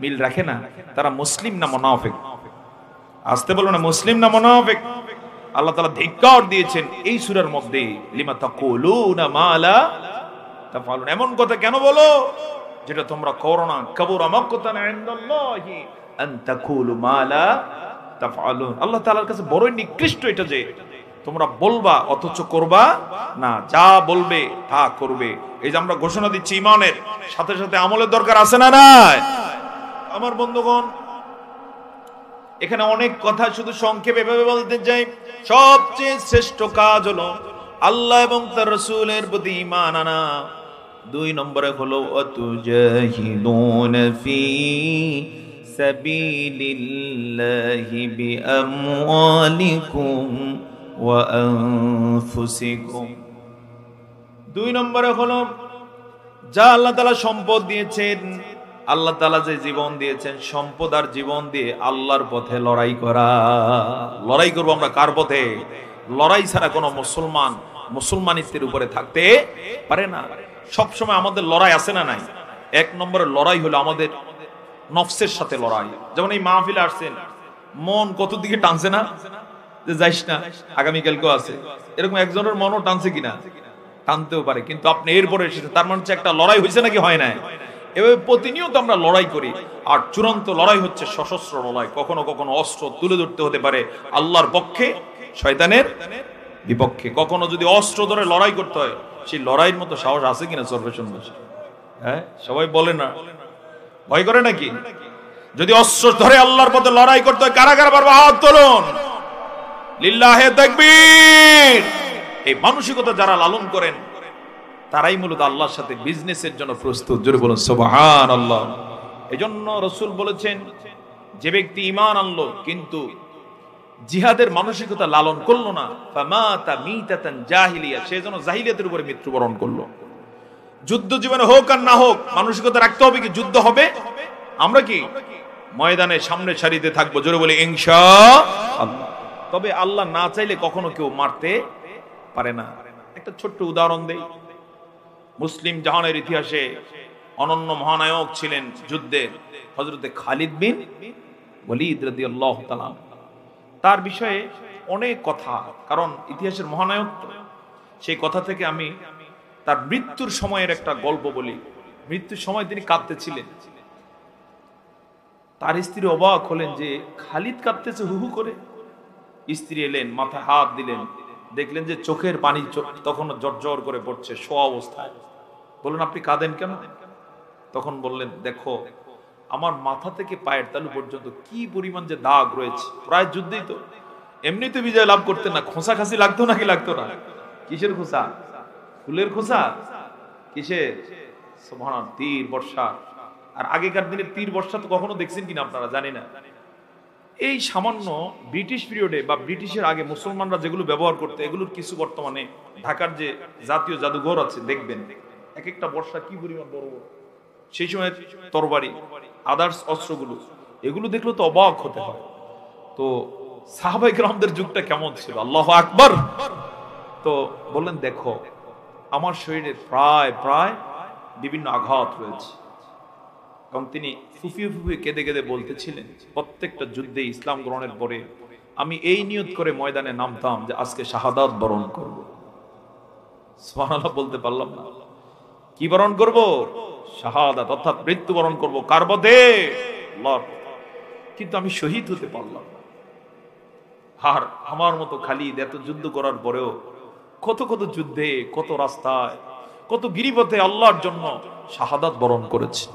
মিল রাখে না, তারা মুসলিম না মুনাফিক? আসতে বলো না, মুসলিম না মুনাফিক? আল্লাহ তাআলা ধিক্কার দিয়েছেন এই সূরার মধ্যে, লিমা তাকুলুনা মা লা তাফআলুন। এমন কথা কেন বলো যেটা তোমরা করো না? কাবুরা মাকতান ইনদাল্লাহি আন তাকুলু মা লা তাফআলুন। আল্লাহ তাআলার কাছে বড়ই নিকৃষ্ট এটা যে তোমরা বলবা অথচ করবা না, যা বলবে তা করবে। এই যে আমরা ঘোষণা দিচ্ছি ঈমানের সাথে সাথে আমলের দরকার আছে না নাই? আমার বন্ধুগণ, এখানে অনেক কথা শুধু সংক্ষেপে এভাবে বলতে চাই। সবচেয়ে শ্রেষ্ঠ কাজ হলো আল্লাহ এবং তার রাসূলের প্রতি ঈমান আনা। 2 নম্বরে হলো আতুজাহিদুনা ফি সাবিলিল্লাহি বিআমওয়ালিকুম ওয়া আনফুসিকুম। দুই নম্বরে হলো যা আল্লাহ তাআলা সম্পদ দিয়েছেন, আল্লাহ তাআলা যে জীবন দিয়েছেন, সম্পদ আর জীবন দিয়ে আল্লাহর পথে লড়াই করা। লড়াই করবো আমরা কার পথে? লড়াই ছাড়া কোনো মুসলমান মুসলমানিত্বের উপরে থাকতে পারে না। সবসময় আমাদের লড়াই আছে না নাই? এক নম্বরের লড়াই হলো আমাদের নফসের সাথে লড়াই। যেমন এই মাহফিলে আসছেন, মন কত দিকে টানছে না যে যাইস না, আগামীকালকেও আছে, এরকম একজনের মনও টানছে কিনা? টানতেও পারে, কিন্তু আপনি এরপরে এসেছেন, তার মানে একটা লড়াই হয়েছে নাকি হয় না? এভাবে প্রতিনিয়ত আমরা লড়াই করি। আর চূড়ান্ত লড়াই হচ্ছে সশস্ত্র লড়াই। কখনো কখনো অস্ত্র তুলে ধরতে হতে পারে আল্লাহর পক্ষে, শয়তানের বিপক্ষে। কখনো যদি অস্ত্র ধরে লড়াই করতে হয়, সেই লড়াইয়ের মতো সাহস আছে কিনা সর্বেশন বসে? হ্যাঁ, সবাই বলে না, ভয় করে নাকি? যদি অস্ত্র ধরে আল্লাহর পথে লড়াই করতে হয়, কারা কারা পারবে? হাত তুলুন, লিল্লাহে তাকবীর। এই মানসিকতা যারা লালন করেন তারাই মূলত আল্লাহর সাথে বিজনেসের জন্য প্রস্তুত। জোরে বলুন সুবহানাল্লাহ। এজন্য রাসূল বলেছেন, যে ব্যক্তি ঈমান আনলো কিন্তু জিহাদের মানসিকতা লালন করলো না, ফামাতা মিতাতান জাহিলিয়া, সে যেন জাহিলিয়াতের উপরে মৃত্যুবরণ করলো। যুদ্ধ জীবনে হোক আর না হোক, মানসিকতা রাখতে হবে কি যুদ্ধ হবে। আমরা কি ময়দানে সামনে সারিতে থাকবো? জোরে বলি ইনশাআল্লাহ। তবে আল্লাহ না চাইলে কখনো কেউ মারতে পারে না। একটা ছোট্ট উদাহরণ দেই। মুসলিম জাহানের ইতিহাসে অনন্য মহানায়ক ছিলেন যুদ্ধের হযরতে খালিদ বিন ওয়ালিদ রাদিয়াল্লাহু তাআলা। তার বিষয়ে অনেক কথা, কারণ ইতিহাসের মহানায়ক তো। সেই কথা থেকে আমি তার মৃত্যুর সময়ের একটা গল্প বলি। মৃত্যুর সময় তিনি কাঁদতেছিলেন। তার স্ত্রী অবাক হলেন যে খালিদ কাঁদতেছে হু হু করে। স্ত্রী এলেন, মাথায় হাত দিলেন, দেখলেন যে চোখের পানি তখন জর্জর করে পড়ছে শোয়া অবস্থায়। বললেন, আপনি কাঁদেন কেন? তখন বললেন, দেখো আমার মাথা থেকে পায়ের তালু পর্যন্ত কি পরিমাণ যে দাগ রয়েছে। প্রায় যুদ্ধেই তো এমনিতে বিজয় লাভ করতেন না, খোঁচা খাসি লাগতো নাকি লাগতো না? কিসের খোঁচা? ফুলের খোঁচা? কিসের? সুবহানাল্লাহ, তীর বর্ষা। আর আগেকার দিনের তীর বর্ষা তো কখনো দেখছেন কিনা আপনারা জানি না। এই সামান্য ব্রিটিশ পিরিয়ডে বা ব্রিটিশের আগে মুসলমানরা যেগুলো ব্যবহার করতে, এগুলোর কিছু বর্তমানে ঢাকার যে জাতীয় জাদুঘর আছে দেখবেন, এক একটা বর্ষা কি পরিমাণ বড় বড়। সেই সময় তরবারি, আদার্স অস্ত্রগুলো, এগুলো দেখলে তো অবাক হতে হয়। তো সাহাবায়ে কেরামদের যুগটা কেমন ছিল, আল্লাহু আকবার। তো বললেন, দেখো আমার শরীরে প্রায় প্রায় বিভিন্ন আঘাত রয়েছে। এবং তিনি ফুফিয়ে ফুফিয়ে কেঁদে কেঁদে বলতেছিলেন, প্রত্যেকটা যুদ্ধে ইসলাম গ্রহণের পরে আমি এই নিয়ত করে ময়দানে নামতাম যে আজকে শাহাদাত বরণ করব। সুবহানাল্লাহ, বলতে পারলাম না। কি বরণ করব? শাহাদাত, অর্থাৎ মৃত্যু বরণ করব। কার পথে? আল্লাহর পথে। কিন্তু আমি শহীদ হতে পারলাম না। আর আমার মতো খালিদ এত যুদ্ধ করার পরেও কত কত যুদ্ধে, কত রাস্তায়, কত গিরিপথে আল্লাহর জন্য শাহাদাত বরণ করেছে।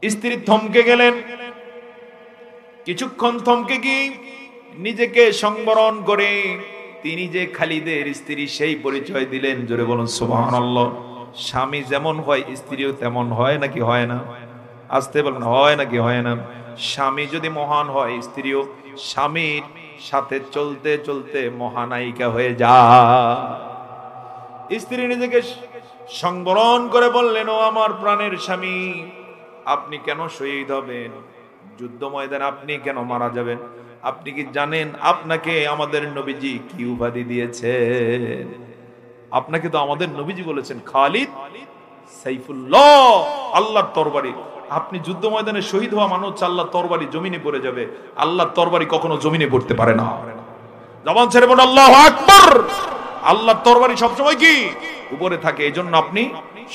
স্ত্রী থমকে গেলেন। কিছুক্ষণ থমকে গিয়ে নিজেকে সংবরণ করে তিনি যে খালিদের স্ত্রী সেই পরিচয় দিলেন। জোরে বলুন সুবহানাল্লাহ। স্বামী যেমন হয় স্ত্রীও তেমন হয় নাকি হয় না? আসতে বলেন, হয় নাকি হয় না? স্বামী যদি মহান হয়, স্ত্রীও স্বামীর সাথে চলতে চলতে মহানায়িকা হয়ে যায়। স্ত্রী নিজেকে সংবরণ করে বললেন, ও আমার প্রাণের স্বামী, আপনি কেন শহীদ হবেন? যুদ্ধ ময়দানে আপনি কেন মারা যাবেন? আপনি কি জানেন আপনাকে আমাদের নবীজি কি উপাধি দিয়েছেন? আপনাকে তো আমাদের নবীজি বলেছেন খালিদ সাইফুল্লাহ, আল্লাহর তরবারি। আপনি যুদ্ধ ময়দানে শহীদ হওয়া মানুষ, আল্লাহর তরবারি জমিনে পড়ে যাবে। আল্লাহর তরবারি কখনো জমিনে পড়তে পারে না। জবান ছেড়ে বলুন আল্লাহু আকবার। আল্লাহর তরবারি সবসময় কি উপরে থাকে। এজন্য আপনি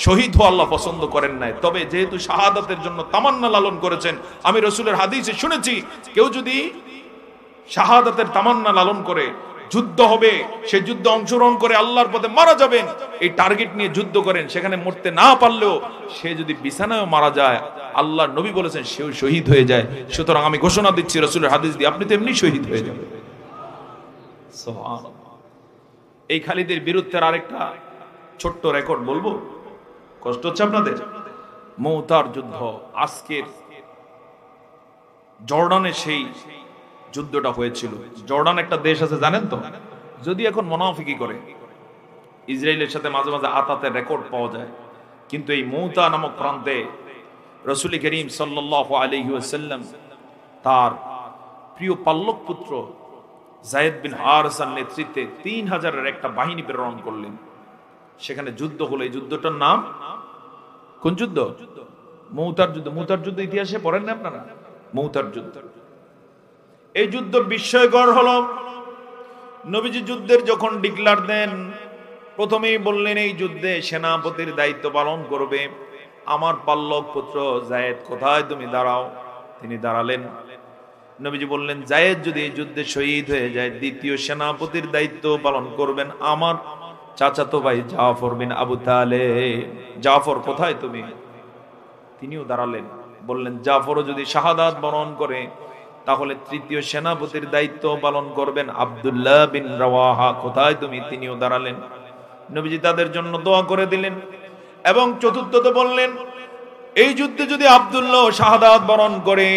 শহীদ হওয়া আল্লাহ পছন্দ করেন নাই। তবে যেহেতু শাহাদাতের জন্য তামান্না লালন করেছেন, আমি রাসূলের হাদিসে শুনেছি, কেউ যদি শাহাদাতের তামান্না লালন করে, যুদ্ধ হবে, সেই যুদ্ধে অংশগ্রহণ করে আল্লাহর পথে মারা যাবেন, এই টার্গেট নিয়ে যুদ্ধ করেন, সেখানে মরতে না পারলেও সে যদি বিছানায় মারা যায়, আল্লাহর নবী বলেছেন সেও শহীদ হয়ে যায়। সুতরাং আমি ঘোষণা দিচ্ছি রাসূলের হাদিস দিয়ে, আপনি তো এমনি শহীদ হয়ে যাবেন। সুবহানাল্লাহ। এই খালিদের বীরত্বের আরেকটা ছোট্ট রেকর্ড বলবো, কষ্ট হচ্ছে আপনাদের? মুতার যুদ্ধ, আজকের জর্ডানে সেই যুদ্ধটা হয়েছিল। জর্ডান একটা দেশ আছে জানেন তো, যদি এখন মুনাফিকি করে। ইসরায়েলের সাথে মাঝে মাঝে আতাতের রেকর্ড পাওয়া যায়, কিন্তু এই মুতা নামক প্রান্তে রাসূল করিম সাল্লাল্লাহু আলাইহি ওয়াসাল্লাম তার প্রিয় পাল্লক পুত্র যায়েদ বিন হারেসার নেতৃত্বে 3000-এর একটা বাহিনী প্রেরণ করলেন। সেখানে যুদ্ধ হলো। এই যুদ্ধটার নাম কোন যুদ্ধ? মুতার যুদ্ধ। মুতার যুদ্ধ ইতিহাসে পড়েন না আপনারা? মুতার যুদ্ধ। এই যুদ্ধ বিস্ময়কর হলো। নবীজি যুদ্ধের যখন ডিক্লার দেন, প্রথমেই বললেন এই যুদ্ধে সেনাপতির দায়িত্ব পালন করবে আমার পাল্লক পুত্র যায়েদ। কোথায় তুমি দাঁড়াও। তিনি দাঁড়ালেন। নবীজি বললেন যায়েদ যদি এই যুদ্ধে শহীদ হয়ে যায়, দ্বিতীয় সেনাপতির দায়িত্ব পালন করবেন আমার চাচাতো ভাই জাফর বিন আবু তালেব। জাফর কোথায় তুমি? তিনিও দাঁড়ালেন। বললেন জাফরও যদি শাহাদাত বরণ করে তাহলে তৃতীয় সেনাপতির দায়িত্ব পালন করবেন আব্দুল্লাহ বিন রাওয়াহা। কোথায় তুমি? তিনিও দাঁড়ালেন। নবীজি তাদের জন্য দোয়া করে দিলেন এবং চতুর্থত বললেন এই যুদ্ধে যদি আব্দুল্লাহ শাহাদাত বরণ করে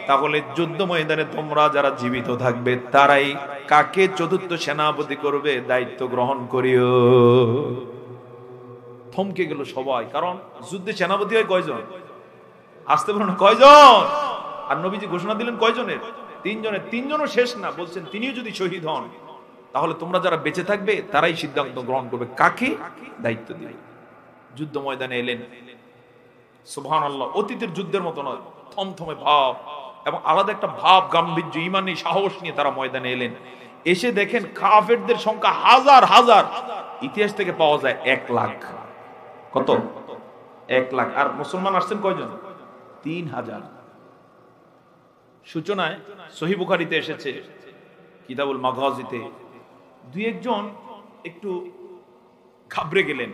তাহলে যুদ্ধ ময়দানে তোমরা যারা জীবিত থাকবে তারাই কাকে চতুর্থ সেনাপতি করবে দায়িত্ব গ্রহণ করিও। থমকে গেল সবাই, কারণ যুদ্ধে সেনাপতি হয় কয়জন? আসতে পারো না, কয়জন? আর নবীজি ঘোষণা দিলেন কয়জনের? 3 জনের। 3 জনও শেষ না, বলছেন তিনিও যদি শহীদ হন তাহলে তোমরা যারা বেঁচে থাকবে তারাই সিদ্ধান্ত গ্রহণ করবে কাকে দায়িত্ব দিবে। যুদ্ধ ময়দানে এলেন। সুবহানাল্লাহ, অতীতের যুদ্ধের মতো নয়, থমথমে ভাব এবং আলাদা একটা ভাব, গাম্ভীর্য, ঈমানী সাহস নিয়ে তারা ময়দানে এলেন। এসে দেখেন কাফেরদের সংখ্যা হাজার হাজার। ইতিহাস থেকে পাওয়া যায় 1 লাখ। কত? 1 লাখ। আর মুসলমান আসছেন কয়জন? 3000। সূচনায় সহিহ বুখারীতে এসেছে, কিতাবুল মাগাজিতে 2-1 জন একটু ঘাবড়ে গেলেন।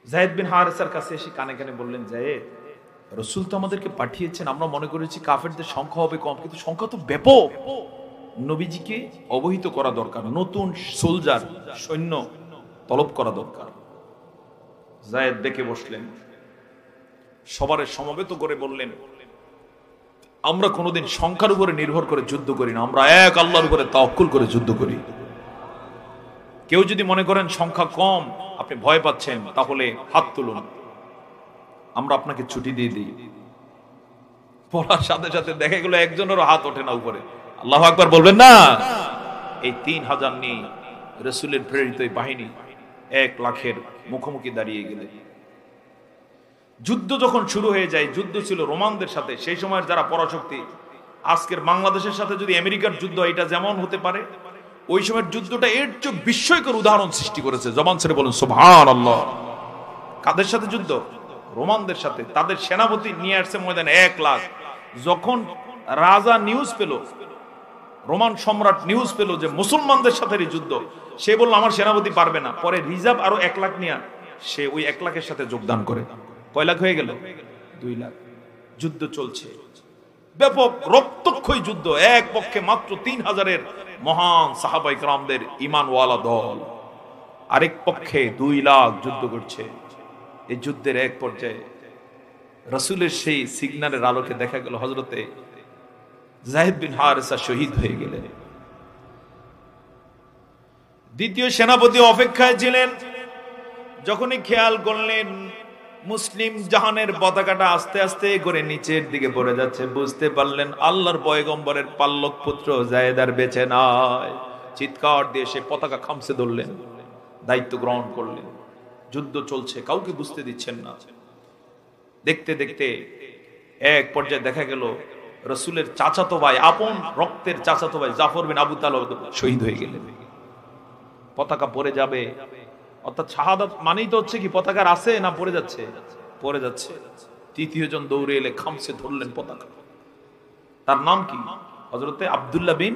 যায়েদ বিন হারেসার কাছে এসে কানে কানে বললেন, যায়েদ, রাসূল তো আমাদেরকে পাঠিয়েছেন, আমরা মনে করেছি কাফেরদের সংখ্যা হবে কম, কিন্তু সংখ্যা তো ব্যাপক। নবীজিকে অবহিত করা দরকার, নতুন সোলজার সৈন্য তলব করা দরকার। যায়েদ ডেকে বসলেন, সবার সমবেত করে বললেন, আমরা কোনোদিন সংখ্যার উপরে নির্ভর করে যুদ্ধ করি না, আমরা এক আল্লাহর উপরে তাওয়াক্কুল করে যুদ্ধ করি। কেউ যদি মনে করেন সংখ্যা কম, আপনি ভয় পাচ্ছেন, তাহলে হাত তুলুন, আমরা আপনাকে ছুটি দিয়ে দিই। পড়ার সাথে সাথে দেখা গেল একজনেরও হাত ওঠে না উপরে। আল্লাহু আকবার বলবেন না? এই 3000 নিয়ে রাসূলের প্রেরিত বাহিনী 1 লাখের মুখোমুখি দাঁড়িয়ে গেলেন। যুদ্ধ যখন শুরু হয়ে যায়, যুদ্ধ ছিল রোমানদের সাথে। সেই সময়ের যারা পরাশক্তি, আজকের বাংলাদেশের সাথে যদি আমেরিকার যুদ্ধ এটা যেমন হতে পারে, ওই সময়ের যুদ্ধটা এর চেয়ে বিস্ময়কর উদাহরণ সৃষ্টি করেছে। জবান ছেড়ে বলুন সুবহানাল্লাহ। কাদের সাথে যুদ্ধ? রোমানদের সাথে। তাদের সেনাপতি নিয়ে আসছে ময়দানে 1 লাখ। যখন রাজা নিউজ পেল, রোমান সম্রাট নিউজ পেল যে মুসলমানদের সাথে এই যুদ্ধ, সে বলল আমার সেনাপতি পারবে না। পরে রিজার্ভ আরো 1 লাখ নিয়ে সে ওই 1 লাখের সাথে যোগদান করে। কয় লাখ হয়ে গেল? 2 লাখ। যুদ্ধ চলছে, ব্যাপক রক্তক্ষয়ী যুদ্ধ। এক পক্ষে মাত্র 3000-এর মহান সাহাবায়ে কেরামদের ঈমানওয়ালা দল, আরেক পক্ষে 2 লাখ যুদ্ধ করছে। এই যুদ্ধের এক পর্যায়ে রাসূলের সেই সিগন্যালের আলোকে দেখা গেল হযরতে যায়েদ বিন হারেসা শহীদ হয়ে গেলেন। দ্বিতীয় সেনাপতি অপেক্ষায় ছিলেন। যখনই খেয়াল করলেন মুসলিম জাহানের পতাকাটা আস্তে আস্তে করে নিচের দিকে পড়ে যাচ্ছে, বুঝতে পারলেন আল্লাহর পয়গম্বরের পাল্লক পুত্র যায়েদ আর বেঁচে নাই। চিৎকার দিয়ে সে পতাকা খামছে ধরলেন, দায়িত্ব গ্রহণ করলেন। যুদ্ধ চলছে, কাউকে বুঝতে দিচ্ছেন না। দেখতে দেখতে এক পর্যায়ে দেখা গেল রাসূলের চাচাতো ভাই, আপন রক্তের চাচাতো ভাই জাফর বিন আবু তালেব শহীদ হয়ে গেলেন। পতাকা পড়ে যাবে, অর্থাৎ শাহাদাত মানেই তো হচ্ছে কি পতাকার আছে না পড়ে যাচ্ছে? পড়ে যাচ্ছে। তৃতীয় জন দৌড়ে এলে খামছে ধরলেন পতাকা। তার নাম কি? হযরতে আব্দুল্লাহ বিন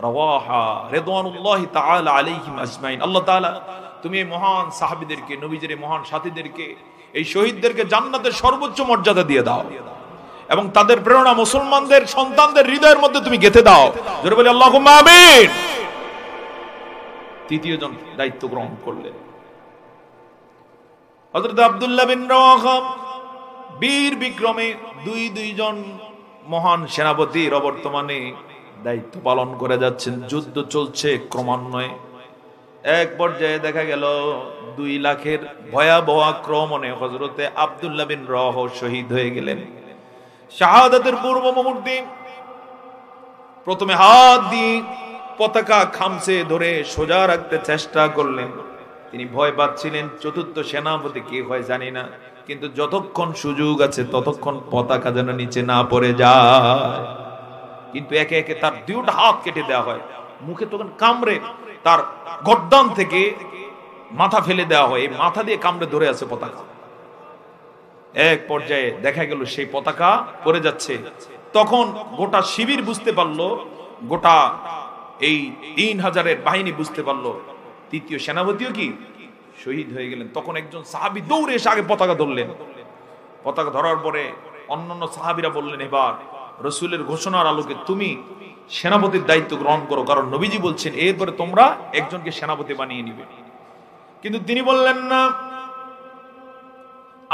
রাওয়াহা রিদওয়ানুল্লাহি তাআলা আলাইহিম আজমাইন। আল্লাহ তাআলা তুমি এই মহান সাহাবীদেরকে, নবীজির এই মহান সাথীদেরকে, এই শহীদদেরকে জান্নাতের সর্বোচ্চ মর্যাদা দিয়ে দাও এবং তাদের প্রেরণা মুসলমানদের সন্তানদের হৃদয়ের মধ্যে তুমি গেঁথে দাও। জোরে বলি আল্লাহুম্মা আমিন। তৃতীয় জন দায়িত্ব গ্রহণ করলেন হযরত আব্দুল্লাহ বিন রাওয়াহা। বীর বিক্রমে দুই জন মহান সেনাপতির অবর্তমানে দায়িত্ব পালন করে যাচ্ছেন। যুদ্ধ চলছে ক্রমান্বয়ে। এক পর্যায়ে দেখা গেল 2 লাখের ভয়াবহ আক্রমণে হযরতে আব্দুল্লাহ বিন রওহ শহীদ হয়ে গেলেন। শাহাদাতের পূর্ব মুহূর্তে প্রথমে হাত দিয়ে পতাকা খামচে ধরে সোজা রাখতে চেষ্টা করলেন। তিনি ভয় পাচ্ছিলেন চতুর্থ সেনাপতি কে হয় জানি না, কিন্তু যতক্ষণ সুযোগ আছে ততক্ষণ পতাকা যেন নিচে না পড়ে যায়। কিন্তু একে একে তার 2টা হাত কেটে দেওয়া হয়, মুখে তখন কামড়ে তার গর্দান থেকে মাথা ফেলে দেওয়া হয়, এই মাথা দিয়ে কামড়ে ধরে আছে পতাকা। এক পর্যায়ে দেখা গেল সেই পতাকা পড়ে যাচ্ছে। তখন গোটা শিবির বুঝতে পারলো, গোটা এই 3000-এর বাহিনী বুঝতে পারলো তৃতীয় সেনাপতিও কি শহীদ হয়ে গেলেন। তখন একজন সাহাবী দৌড়ে এসে আগে পতাকা ধরলেন। পতাকা ধরার পরে অন্যান্য সাহাবীরা বললেন, এবার রাসূলের ঘোষণার আলোকে তুমি সেনাপতির দায়িত্ব গ্রহণ করো, কারণ নবীজি বলছেন এরপরে তোমরা একজনকে সেনাপতি বানিয়ে নিবে। কিন্তু তিনি বললেন না,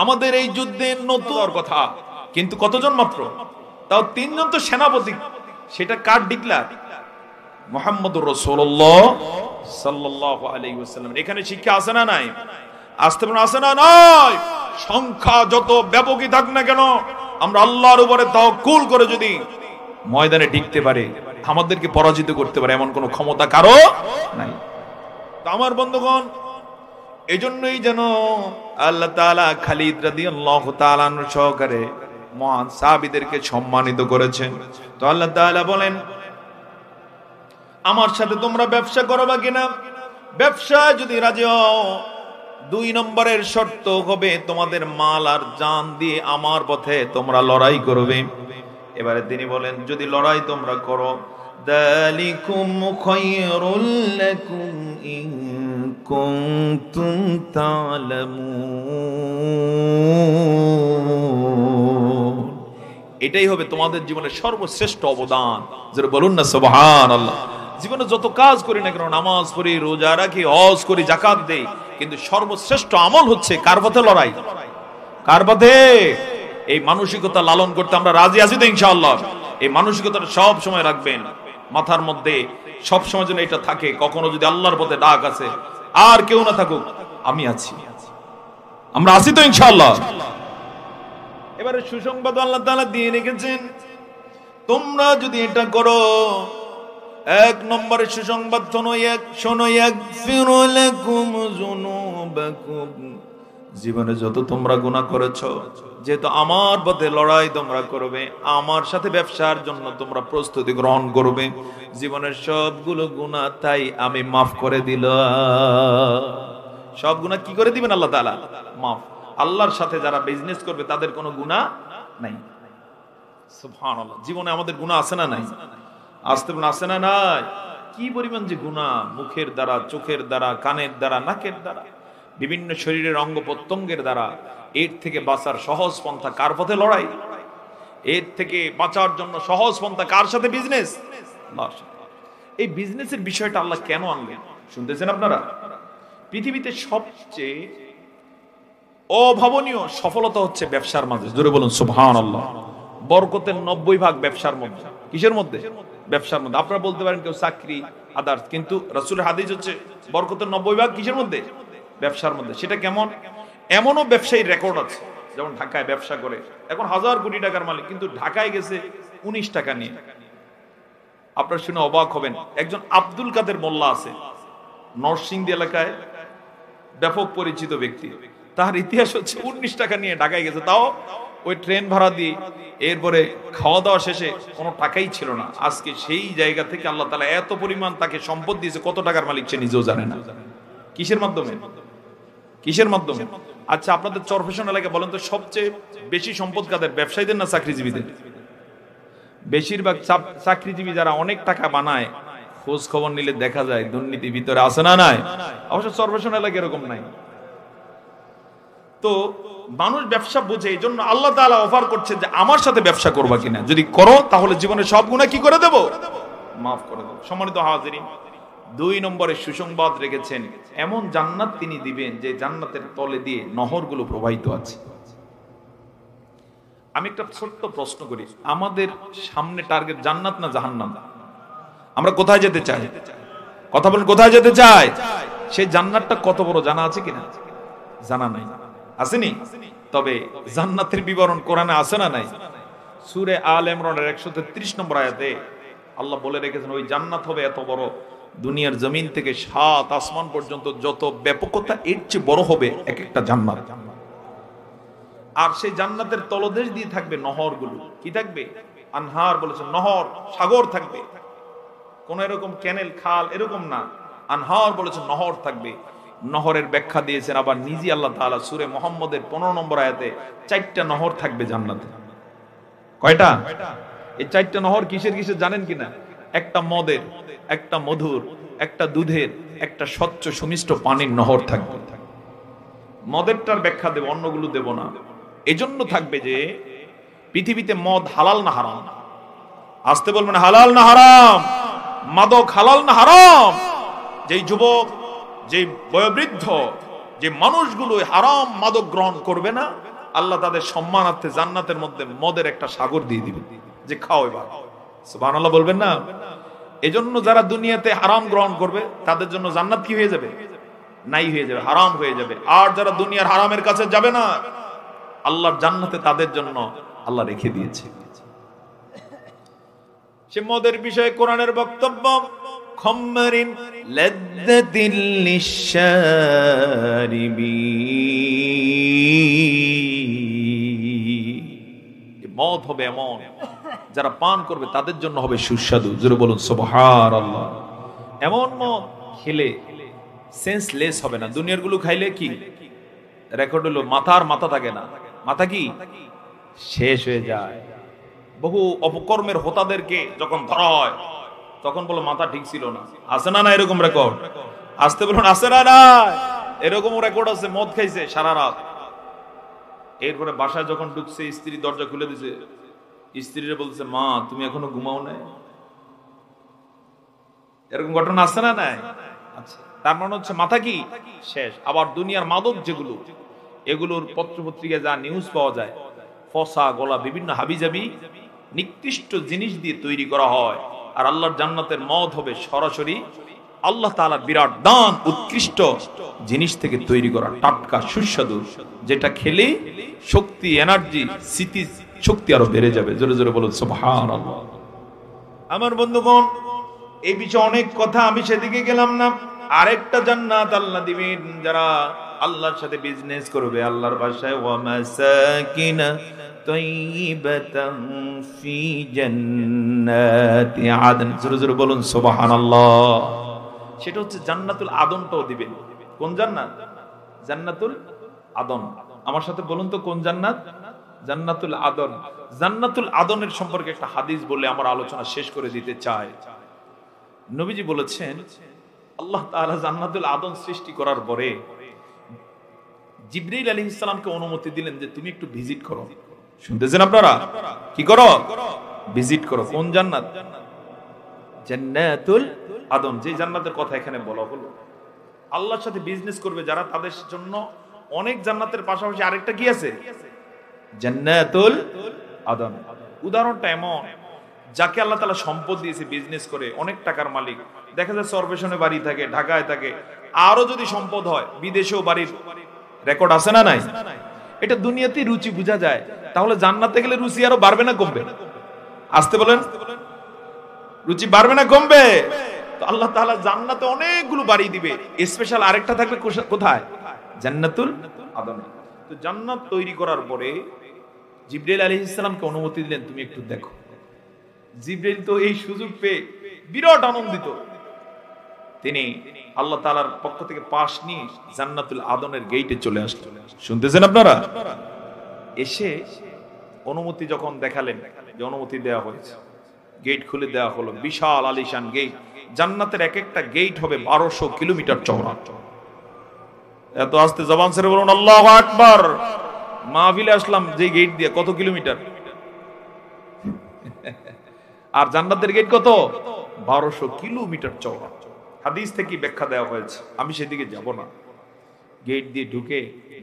আমাদের এই যুদ্ধে নতুন কথা, কিন্তু কতজন মাত্র, তাও 3 জন তো সেনাপতি, সেটা কার ডিক্লার? মুহাম্মদুর রাসূলুল্লাহ সাল্লাল্লাহু আলাইহি ওয়াসাল্লাম। এখানে শিক্ষা আছে না নাই? আসতে পারেন, আছে না নাই? সংখ্যা যত ব্যাপকই থাক না কেন, আমরা আল্লাহর উপরে তাওয়াক্কুল করে যদি ময়দানে টিকতে পারে, আমাদেরকে পরাজিত করতে পারে এমন কোন ক্ষমতা কারো নাই। তো আমার বন্ধুগণ, এজন্যই যেন আল্লাহ তাআলা খালিদ রাদিয়াল্লাহু তাআলা আনহু সহকারে মহান সাহাবীদেরকে সম্মানিত করেছেন। তো আল্লাহ তাআলা বলেন, আমার সাথে তোমরা ব্যবসা করবা কিনা? ব্যবসা যদি রাজি হও, 2 নম্বরের শর্ত হবে তোমাদের মাল আর জান দিয়ে আমার পথে তোমরা লড়াই করবে। এবারে তিনি বলেন, যদি লড়াই তোমরা করো, যালিকুম খায়রুল লাকুম ইন কুনতুম তা'লামুন, এটাই হবে তোমাদের জীবনের সর্বশ্রেষ্ঠ অবদান। যারা বলুন না সুবহানাল্লাহ। জীবনে যত কাজ করি না কেন, নামাজ পড়ি, রোজা রাখি, হজ করি, যাকাত দেই, কিন্তু সর্বশ্রেষ্ঠ আমল হচ্ছে কার পথে লড়াই, কার পথে? এই মানসিকতা লালন করতে আমরা রাজি আছি তো ইনশাআল্লাহ। এই মানসিকতাটা সব সময় রাখবেন মাথার মধ্যে, সব সময় যেন এটা থাকে। কখনো যদি আল্লাহর পথে ডাক আছে, আর কেউ না থাকুক, আমি আছি, আমরা আছি তো ইনশাআল্লাহ। এবারে সুসংবাদ আল্লাহ তাআলা দিয়ে রেখেছেন, তোমরা যদি এটা করো, 1 নম্বরের সুসংবাদ শোনো, ইয়াগফিরু লাকুম যুনুবাকুম, জীবনে যত তোমরা গুনাহ করেছো, যেহেতু আমার পথে লড়াই তোমরা করবে, আমার সাথে ব্যবসার জন্য তোমরা প্রস্তুতি গ্রহণ করবে, জীবনের সবগুলো গুনাহ তাই আমি মাফ করে দিলাম। সব গুনাহ কি করে দিবেন আল্লাহ তাআলা? মাফ। আল্লাহর সাথে যারা বিজনেস করবে তাদের কোনো গুনাহ নাই। সুবহানাল্লাহ। জীবনে আমাদের গুনাহ আছে না নাই? আসতে আছে না নাই? কি পরিমাণ যে গুনাহ, মুখের দ্বারা, চোখের দ্বারা, কানের দ্বারা, নাকের দ্বারা, বিভিন্ন শরীরের অঙ্গ প্রত্যঙ্গের দ্বারা। এর থেকে বাঁচার সহজ পন্থা কার পথে লড়াই? এর থেকে বাঁচার জন্য সহজ পন্থা কার সাথে? বিজনেস। এই বিজনেসের বিষয়টা আল্লাহ কেন আনলেন শুনতেছেন আপনারা? পৃথিবীতে সবচেয়ে অভাবনীয় সফলতা হচ্ছে ব্যবসার মাঝে। জোরে বলুন সুবহানাল্লাহ। বরকতের 90% ব্যবসার মধ্যে। কিসের মধ্যে? ব্যবসার মধ্যে। আপনারা বলতে পারেন কেউ চাকরি, আদার্স, কিন্তু রাসূলের হাদিস হচ্ছে বরকতের 90% কিসের মধ্যে? ব্যবসার মধ্যে। সেটা কেমন? এমনও ব্যবসায়ীর রেকর্ড আছে, যেমন ঢাকায় ব্যবসা করে, এখন 1000 কোটি টাকার মালিক, কিন্তু ঢাকায় গেছে 19 টাকা নিয়ে। আপনারা শুনে অবাক হবেন, একজন আব্দুল কাদের মোল্লা আছে নরসিংদী এলাকায়, ব্যাপক পরিচিত ব্যক্তি। তার ইতিহাস হচ্ছে 19 টাকা নিয়ে ঢাকায় গেছে, তাও ওই ট্রেন ভাড়া দিয়ে। এরপরে খাওয়া দাওয়া শেষে কোনো টাকাই ছিল না। আজকে সেই জায়গা থেকে আল্লাহ তাআলা এত পরিমাণ তাকে সম্পদ দিয়েছে, কত টাকার মালিক সে নিজেও জানে না। কিসের মাধ্যমে? কিসের মাধ্যমে? আচ্ছা, আপনাদের চরফেশন এলাকায় বলেন তো সবচেয়ে বেশি সম্পদ কাদের, ব্যবসায়ীদের না চাকরিজীবীদের? বেশিরভাগ চাকরিজীবী যারা অনেক টাকা বানায়, খোঁজ খবর নিলে দেখা যায় দুর্নীতি ভিতরে আছে না নাই? অবশ্য চরফেশন এলাকা এরকম নাই। তো মানুষ ব্যবসা বোঝে, এই জন্য আল্লাহ তাআলা অফার করছে যে আমার সাথে ব্যবসা করবা কিনা, যদি করো তাহলে জীবনের সব গুনাহ কি করে দেব? মাফ করে দেব। সম্মানিত হাজিরিন, 2 নম্বরের সুসংবাদ রেখেছেন, এমন জান্নাত তিনি দিবেন যে জান্নাতের তলে দিয়ে নহরগুলো প্রবাহিত আছে। আমি একটা ছোট্ট প্রশ্ন করি, আমাদের সামনে টার্গেট জান্নাত না জাহান্নাম? আমরা কোথায় যেতে চাই? কথা বলেন, কোথায় যেতে চাই? সেই জান্নাতটা কত বড় জানা আছে কিনা? জানা নাই, আসেনি? তবে জান্নাতের বিবরণ কোরআনে আছে না নাই? সূরা আল ইমরানের 133 নম্বর আয়াতে আল্লাহ বলে রেখেছেন ওই জান্নাত হবে এত বড়, দুনিয়ার জমিন থেকে 7 আসমান পর্যন্ত যত ব্যাপকতা এর চেয়ে বড় হবে এক একটা জান্নাত। আর সেই জান্নাতের তলদেশ দিয়ে থাকবে নহরগুলো। কি থাকবে? আনহার বলেছেন, নহর, সাগর থাকবে। কোন এরকম ক্যানেল, খাল এরকম না, আনহার বলেছেন নহর থাকবে। নহরের ব্যাখ্যা দিয়েছেন আবার নিজে আল্লাহ তাআলা সূরা মুহাম্মদের 15 নম্বর আয়াতে, 4টা নহর থাকবে জান্নাতে। কয়টা? এই 4টা নহর কিসের কিসের জানেন কিনা? একটা মদের, একটা মধুর, একটা দুধের, একটা স্বচ্ছ সুমিষ্ট পানির নহর থাকবে। মদেরটার ব্যাখ্যা দেব, অন্যগুলো দেব না। এজন্য থাকবে যে পৃথিবীতে মদ হালাল না হারাম? আসতে বলবেন, হালাল না হারাম? মাদক হালাল না হারাম? যেই যুবক, যে বয়োবৃদ্ধ, যে মানুষগুলো হারাম মাদক গ্রহণ করবে না, আল্লাহ তাদের সম্মানার্থে জান্নাতের মধ্যে মদের একটা সাগর দিয়ে দিবে, যে খাও এবার। সুবহানাল্লাহ বলবেন না? এজন্য যারা দুনিয়াতে হারাম গ্রহণ করবে তাদের জন্য জান্নাত কি হয়ে যাবে? নাই হয়ে যাবে, হারাম হয়ে যাবে। আর যারা দুনিয়ার হারামের কাছে যাবে না, আল্লাহর জান্নাতে তাদের জন্য আল্লাহ রেখে দিয়েছে। সে মদের বিষয়ে কোরআনের বক্তব্য, খামরিন লাযযাতিল লিশশারিবিন, মদ হবে এমন যারা পান করবে তাদের জন্য হবে সুস্বাদু। জোরে বলুন সুবহানাল্লাহ। এমন মদ খেলে সেন্সলেস হবে না। দুনিয়ার গুলো খাইলে কি রেকর্ড হলো, মাথা থাকে না, মাথা কি শেষ হয়ে যায়। বহু অপকর্মের হোতাদেরকে যখন ধরা হয় তখন বলো মাথা ঠিক ছিল না। আছে না না এরকম রেকর্ড? আসতে বলুন, আছে না না? এরকম রেকর্ড আছে, মদ খাইছে সারা রাত, এরপরে বাসায় যখন ঢুকছে স্ত্রী দরজা খুলে দিছে, স্ত্রীরা বলছে, মা তুমি এখনো ঘুমাও নাই? এরকম ঘটনা আছে না নাই? আচ্ছা, তার মানে হচ্ছে মাথা কি শেষ। আবার দুনিয়ার মাদক যেগুলো, এগুলোর পত্রপত্রিকায় যা নিউজ পাওয়া যায়, ফসা গলা বিভিন্ন হাবিজাবি নিকৃষ্ট জিনিস দিয়ে তৈরি করা হয়। আর আল্লাহর জান্নাতের মদ হবে সরাসরি আল্লাহ তাআলার বিরাট দান, উৎকৃষ্ট জিনিস থেকে তৈরি করা, টাটকা সুস্বাদু, যেটা খেলে শক্তি, এনার্জি, স্মৃতি শক্তি আরো বেড়ে যাবে। জোরে জোরে বলুন সুবহানাল্লাহ। আমার বন্ধুগণ, এই বিষয়ে অনেক কথা, আমি সেদিকে গেলাম না। আরেকটা জান্নাত আল্লাহ দিবেন যারা আল্লাহর সাথে বিজনেস করবে। আল্লাহর ভাষায় ওয়া মাসাকিনা তাইয়িবাতান ফি জান্নাতি আদন। জোরে জোরে বলুন সুবহানাল্লাহ। সেটা হচ্ছে জান্নাতুল আদনটাও দিবেন। কোন জান্নাত? জান্নাতুল আদন। আমার সাথে বলুন তো কোন জান্নাত? জান্নাতুল আদন। জান্নাতুল আদনের সম্পর্কে একটা হাদিস বলে আমার আলোচনা শেষ করে দিতে চাই। নবীজি বলেছেন, আল্লাহ তাআলা জান্নাতুল আদন সৃষ্টি করার পরে জিবরাইল আলাইহিস সালামকে অনুমতি দিলেন যে তুমি একটু ভিজিট করো। শুনতেছেন আপনারা? কি করো? ভিজিট করো। কোন জান্নাত? জান্নাতুল আদন। যে জান্নাতের কথা এখানে বলা হলো, আল্লাহর সাথে বিজনেস করবে যারা, তাদের জন্য অনেক জান্নাতের পাশাপাশি আরেকটা কি আছে? জান্নাতুল আদন। উদাহরণটা এমন, যাকে আল্লাহ তাআলা সম্পদ দিয়েছে, বিজনেস করে, অনেক টাকার মালিক, দেখা যায় চরপেশনে বাড়ি থাকে, ঢাকায় থাকে, আরো যদি সম্পদ হয় বিদেশেও বাড়ির রেকর্ড আছে না নাই? এটা দুনিয়াতেই রুচি বোঝা যায়। তাহলে জান্নাতে গেলে রুচি আরো বাড়বে না কমবে? আসতে বলেন, রুচি বাড়বে না কমবে? তো আল্লাহ তাআলা জান্নাতে অনেকগুলো বাড়ি দিবে। স্পেশাল আরেকটা থাকবে কোথায়? জান্নাতুল আদন। তো জান্নাত তৈরি করার পরে জিবরাইল আলাইহিস সালামকে অনুমতি দিলেন তুমি একটু দেখো। জিবরাইল তো এই সুযোগ পেয়ে বিরাট আনন্দিত। তিনি আল্লাহ তাআলার পক্ষ থেকে পাশ নিয়ে জান্নাতুল আদনের গেটে চলে আসলেন। শুনতেছেন আপনারা? এসে অনুমতি যখন দেখালেন, যে অনুমতি দেওয়া হয়েছে, গেট খুলে দেওয়া হলো। বিশাল আলিশান গেট। জান্নাতের এক একটা গেট হবে 1200 কিলোমিটার চওড়া। এত আস্তে জবান ছেড়ে বলুন আল্লাহু আকবার। মাহফিলে আসলাম যে গেট দিয়ে, কত কিলোমিটার? আর জান্নাতের গেট কত? 1200 কিলোমিটার চওড়া। হাদিস থেকে ব্যাখ্যা দেওয়া হয়েছে, আমি সেদিকে যাব না। গেট দিয়ে ঢুকে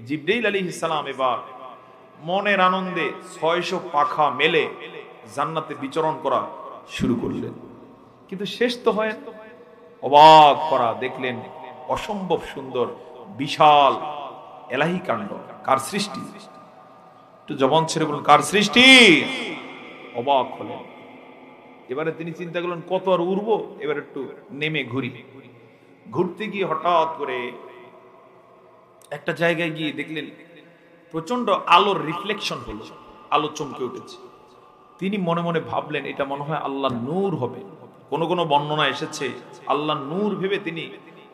জিবরাইল আলাইহিস সালাম এবার মনের আনন্দে 600 পাখা মেলে জান্নাতে বিচরণ করা শুরু করলেন। কিন্তু শেষ তো হয়, অবাক করা দেখলেন অসম্ভব সুন্দর বিশাল এলাহি কাণ্ড। কার সৃষ্টি? একটু জবান ছেড়ে বলুন, কার সৃষ্টি? অবাক হলেন। এবারে তিনি চিন্তা করলেন কত আর উড়বো, এবার একটু নেমে ঘুরি। ঘুরতে গিয়ে হঠাৎ করে একটা জায়গায় গিয়ে দেখলেন প্রচন্ড আলোর রিফ্লেকশন হলো, আলো চমকে উঠেছে। তিনি মনে মনে ভাবলেন এটা মনে হয় আল্লাহর নূর হবে। কোন কোন বর্ণনা এসেছে আল্লাহর নূর ভেবে তিনি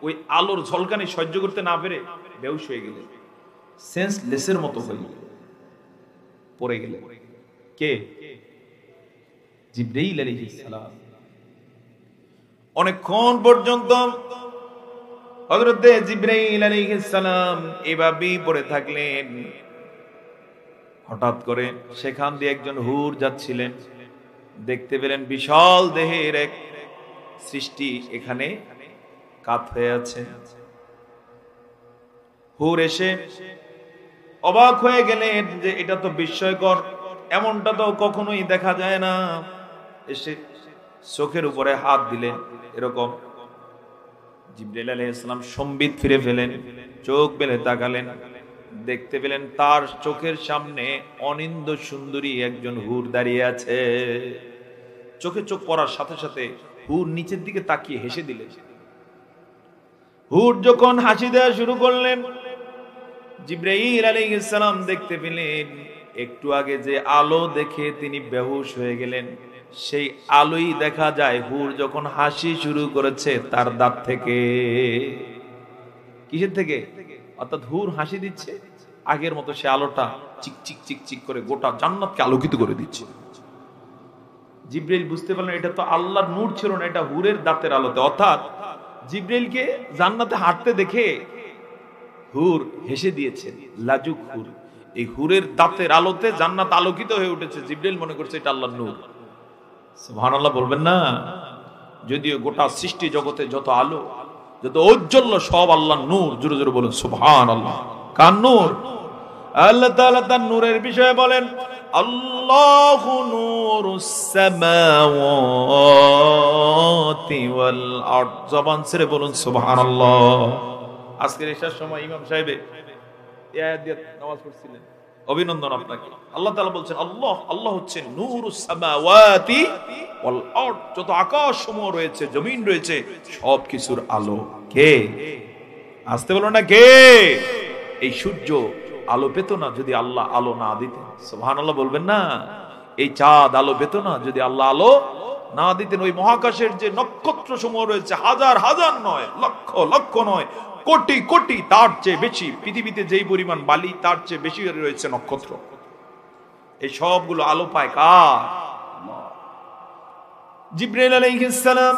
ওই আলোর ঝলকানি সহ্য করতে না পেরে বেহুশ হয়ে গেলেন, সেন্সলেসের মতো হয়ে পড়ে গেলেন। কে? জিবরাইল আলাইহিস সালাম। অনেকক্ষণ পর্যন্ত হযরত জিবরাইল আলাইহিস সালাম এভাবেই পড়ে থাকলেন। হঠাৎ করে সেখান দিয়ে একজন হুর যাচ্ছিলেন, দেখতে পেলেন বিশাল দেহের এক সৃষ্টি এখানে কাত হয়ে আছে। হুর এসে অবাক হয়ে গেলেন যে এটা তো বিস্ময়কর, এমনটা তো কখনোই দেখা যায় না। এসে চোখের উপরে হাত দিলেন, এরকম। জিবরাইল আলাইহিস সালাম সম্বিত ফিরে ফেলেন, চোখ মেলে তাকালেন, দেখতে পেলেন তার চোখের সামনে অনিন্দ্য সুন্দরী একজন হুর দাঁড়িয়ে আছে। চোখে চোখ পড়ার সাথে সাথে হুর নিচের দিকে তাকিয়ে হেসে দিলেন। হুর যখন হাসি দেওয়া শুরু করলেন, জিবরাইল আলাইহিস সালাম দেখতে পেলেন একটু আগে যে আলো দেখে তিনি বেহুশ হয়ে গেলেন, সেই আলোই দেখা যায় হুর যখন হাসি শুরু করেছে তার দাঁত থেকে। কিসের থেকে? অর্থাৎ হুর হাসি দিচ্ছে, আগের মতো সে আলোটা চিক চিক চিক চিক করে গোটা জান্নাতকে আলোকিত করে দিচ্ছে। জিবরাইল বুঝতে পারলেন এটা তো আল্লাহর নূর ছিল না, এটা হুরের দাঁতের আলোতে। অর্থাৎ জিবরাইলকে জান্নাতে হাঁটতে দেখে হুর হেসে দিয়েছেন, লাজুক হুর। এই হুরের দাঁতের আলোতে জান্নাত আলোকিত হয়ে উঠেছে। জিবরাইল মনে করছে এটা আল্লাহর নূর। সুবহানাল্লাহ বলবেন না? যদিও গোটা সৃষ্টি জগতে যত আলো, যত ঔজ্জ্বল্য সব আল্লাহর নূর। জোরে জোরে বলুন সুবহানাল্লাহ। কার নূর? আল্লাহ তাআলা তার নূরের বিষয়ে বলেন, আল্লাহু নূরুস সামাওয়াতি ওয়াল আরদ। জবান ছেড়ে বলুন সুবহানাল্লাহ। আজকের এশার সময় ইমাম সাহেব এই আয়াত দিয়ে নামাজ পড়ছিলেন, অভিনন্দন আপনাকে। আল্লাহ তাআলা বলছেন আল্লাহ, আল্লাহ হচ্ছেন নূরুস সামাওয়াতি ওয়াল আরদ। যত আকাশ সমূহ রয়েছে, জমিন রয়েছে, সবকিছুর আলো। কে? আসতে বলো না কে? এই সূর্য আলো পেত না যদি আল্লাহ আলো না দিতেন। সুবহানাল্লাহ বলবেন না? এই চাঁদ আলো পেত না যদি আল্লাহ আলো না দিতেন। ওই মহাকাশের যে নক্ষত্র সমূহ রয়েছে, হাজার হাজার নয়, লক্ষ লক্ষ নয়, কোটি কোটি, তার চেয়ে বেশি পৃথিবীতে যেই পরিমাণ বালি তার চেয়ে বেশি রয়েছে নক্ষত্র। এই সবগুলো আলো পায় কার? জিবরাইল আলাইহিস সালাম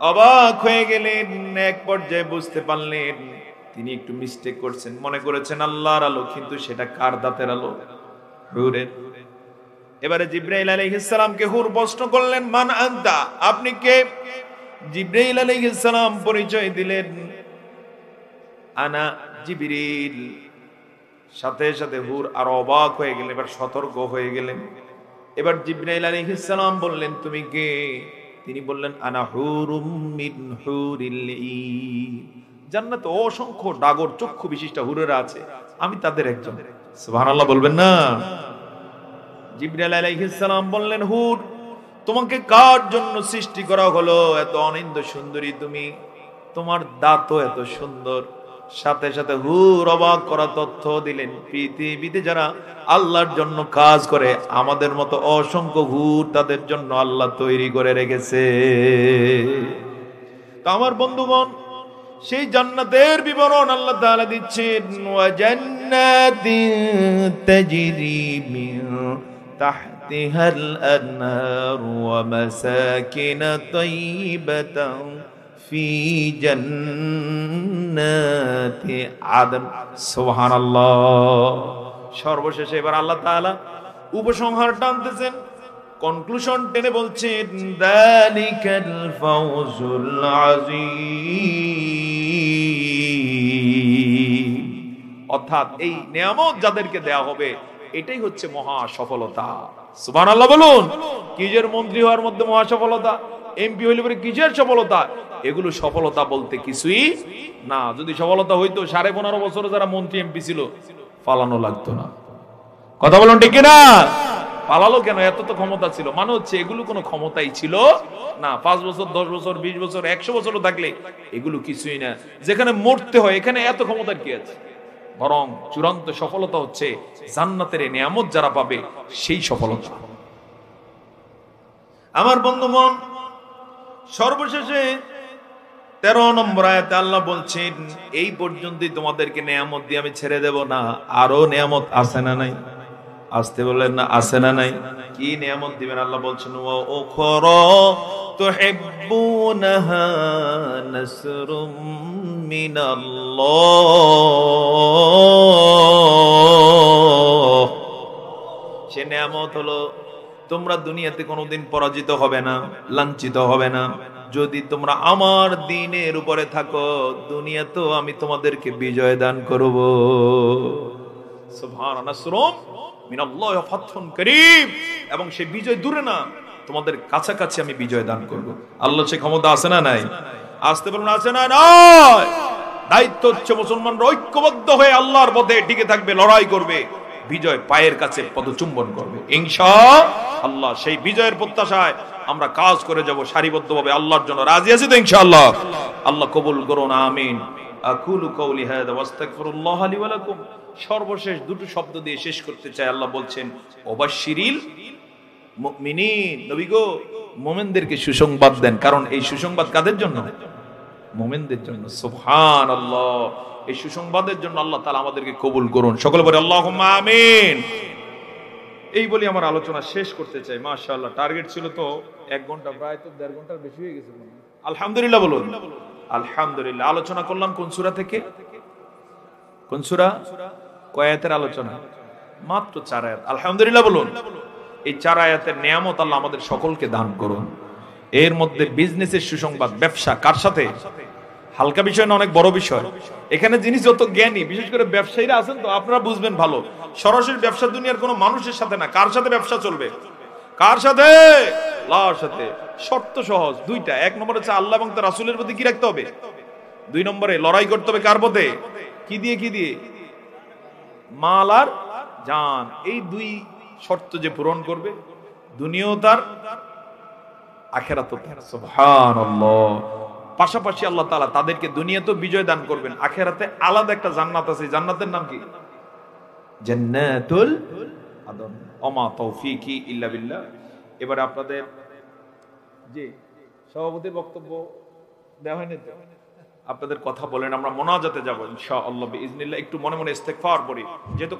অবাক হয়ে গেলেন। এক পর্যায়ে বুঝতে পারলেন তিনি একটু মিস্টেক করছেন, মনে করেছেন আল্লাহর আলো, কিন্তু সেটা কার দাঁতের আলো? হুরের। এবারে জিবরাইল আলাইহিস সালামকে হুর প্রশ্ন করলেন, মান আনতা? আপনি কে? জিবরাইল আলাইহিস সালাম পরিচয় দিলেন, আনা জিবরিল। সাথে সাথে হুর আর অবাক হয়ে গেলেন, এবার সতর্ক হয়ে গেলেন। এবার জিবরাইল আলাইহিস সালাম বললেন, তুমি কে? তিনি বললেন, আনা হুরুম মিন হুরিল ঈন। জান্নাতে অসংখ্য ডাগর চক্ষু বিশিষ্ট হুরেরা আছে, আমি তাদের একজন। সুবহানাল্লাহ বলবেন না? জিবরাইল আলাইহিস সালাম বললেন, হুর, তোমাকে কার জন্য সৃষ্টি করা হলো? এত অনিন্দ্য সুন্দরী তুমি, তোমার দাঁতও এত সুন্দর। সাথে সাথে হুর অবাক করা তথ্য দিলেন, পৃথিবীতে যারা আল্লাহর জন্য কাজ করে আমাদের মতো অসংখ্য হুর তাদের জন্য আল্লাহ তৈরি করে রেখেছে। তো আমার বন্ধুগণ, সেই জান্নাতের বিবরণ আল্লাহ তাআলা দিচ্ছেন, ওয়া জান্নাতিন তাজরি মিন তাহতিহাল আনহার ওয়া মাসাকিন তাইয়িবাতান ফি জান্নাতি আদন। সুবহানাল্লাহ। সর্বশেষে এবার আল্লাহ তাআলা উপসংহার টানতেছেন, কনক্লুশন টেনে বলছেন, যালিকাল ফাওজুল আযীম। অর্থাৎ এই নিয়ামত যাদেরকে দেয়া হবে এটাই হচ্ছে মহা সফলতা। সুবহানাল্লাহ বলুন। কিসের মন্ত্রী হওয়ার মধ্যে মহা সফলতা? এমপি হইলে পরে কিসের সফলতা? এগুলো সফলতা বলতে কিছুই না। যদি সফলতা হইতো 15.5 বছরে যারা মন্ত্রী এমপি ছিল পালানো লাগতো না। কথা বলুন ঠিক কিনা? পালালো কেন? এত তো ক্ষমতা ছিল। মানে হচ্ছে এগুলো কোনো ক্ষমতাই ছিল না। 5 বছর, 10 বছর, 20 বছর, 100 বছরও থাকলে এগুলো কিছুই না। যেখানে মরতে হয় এখানে এত ক্ষমতার কি আছে? বরং চূড়ান্ত সফলতা হচ্ছে জান্নাতের নিয়ামত যারা পাবে সেই সফলতা। আমার বন্ধুগণ, সর্বশেষে 13 নম্বর আয়াতে আল্লাহ বলছেন, এই পর্যন্তই তোমাদেরকে নিয়ামত দিয়ে আমি ছেড়ে দেব না, আরো নিয়ামত আছে না নাই? আসতে বললেন না, আছে না নাই? কি নিয়ামত দিবেন আল্লাহ বলছেন, ওয়া উখরা তুহিব্বুনাহা নাসরুম মিনাল্লাহ। সে নিয়ামত হলো তোমরা দুনিয়াতে কোনোদিন পরাজিত হবে না, লাঞ্ছিত হবে না। যদি তোমরা আমার দ্বীনের উপরে থাকো, দুনিয়াতেও আমি তোমাদেরকে বিজয় দান করব। সুবহানাল্লাহ, নাসরুম মিনাল্লাহ ওয়া ফাতহুন কারীম। এবং সেই বিজয় দূরে না, তোমাদের কাছাকাছি আমি বিজয় দান করব। আল্লাহ সে ক্ষমতা আছে না নাই? আসতে বলুন, আছে না নাই? দায়িত্ব হচ্ছে মুসলমানরা ঐক্যবদ্ধ হয়ে আল্লাহর পথে টিকে থাকবে, লড়াই করবে, বিজয় পায়ের কাছে পদচুম্বন করবে ইনশাআল্লাহ। সেই বিজয়ের প্রত্যাশায় আমরা কাজ করে যাব সারিবদ্ধভাবে আল্লাহর জন্য। রাজি আছি তো ইনশাআল্লাহ? আল্লাহ কবুল করুন, আমিন। আকুলু কওলি হাযা ওয়াস্তাগফিরুল্লাহ লি ওয়া লাকুম। সর্বশেষ দুটো শব্দ দিয়ে শেষ করতে চাই। আল্লাহ বলছেন, ওয়াবাশশিরিল মুমিনিন। নবী গো, মুমিনদেরকে সুসংবাদ দেন। কারণ এই সুসংবাদ কাদের জন্য? মুমিনদের জন্য। সুবহানাল্লাহ। এই সুসংবাদের জন্য আল্লাহ তাআলা আমাদেরকে কবুল করুন। সকলে বলে আল্লাহুম্মা আমিন। এই বলি আমার আলোচনা শেষ করতে চাই। মাশাআল্লাহ, টার্গেট ছিল তো 1 ঘন্টা, প্রায় তো 1.5 ঘন্টার বেশি হয়ে গেছে। আলহামদুলিল্লাহ বলুন, আলহামদুলিল্লাহ। আলোচনা করলাম কোন সূরা থেকে? কোন সূরা? কয় আয়াতের আলোচনা? মাত্র 4 আয়াত। আলহামদুলিল্লাহ বলুন। এই 4 আয়াতের নিয়ামত আল্লাহ আমাদের সকলকে দান করুন। এর মধ্যে বিজনেসের সুসংবাদ, ব্যবসা কার সাথে? হালকা বিষয় না, অনেক বড় বিষয়। এখানে যিনি যত জ্ঞানী, বিশেষ করে ব্যবসায়ীরা আছেন তো, আপনারা বুঝবেন ভালো। সরাসরি ব্যবসা দুনিয়ার কোনো মানুষের সাথে না। কার সাথে ব্যবসা চলবে? কার সাথে? আল্লাহর সাথে। শর্ত সহজ দুইটা। 1 নম্বরে হচ্ছে আল্লাহ এবং তার রাসূলের প্রতি কি রাখতে হবে? 2 নম্বরে লড়াই করতে হবে কার পথে? কি দিয়ে? কি দিয়ে? মাল আর জান। এই 2 শর্ত যে পূরণ করবে, দুনিয়াও তার, আখিরাতও তার। সুবহানাল্লাহ। পাশাপাশি আল্লাহ তাআলা তাদেরকে দুনিয়াতেও বিজয় দান করবেন, আখিরাতে আলাদা একটা জান্নাত আছে। জান্নাতের নাম কি? জান্নাতুল আদন। ওমা তৌফিকি ইল্লা বিল্লাহ। এবারে আপনাদের জি সভাপতির বক্তব্য দেওয়া হয়নি তো? আপনাদের কথা বলেন, আমরা মোনাজাতে যাব ইনশাআল্লাহ বিইজনিল্লাহ। একটু মনে মনে ইস্তেগফার করি, যেহেতু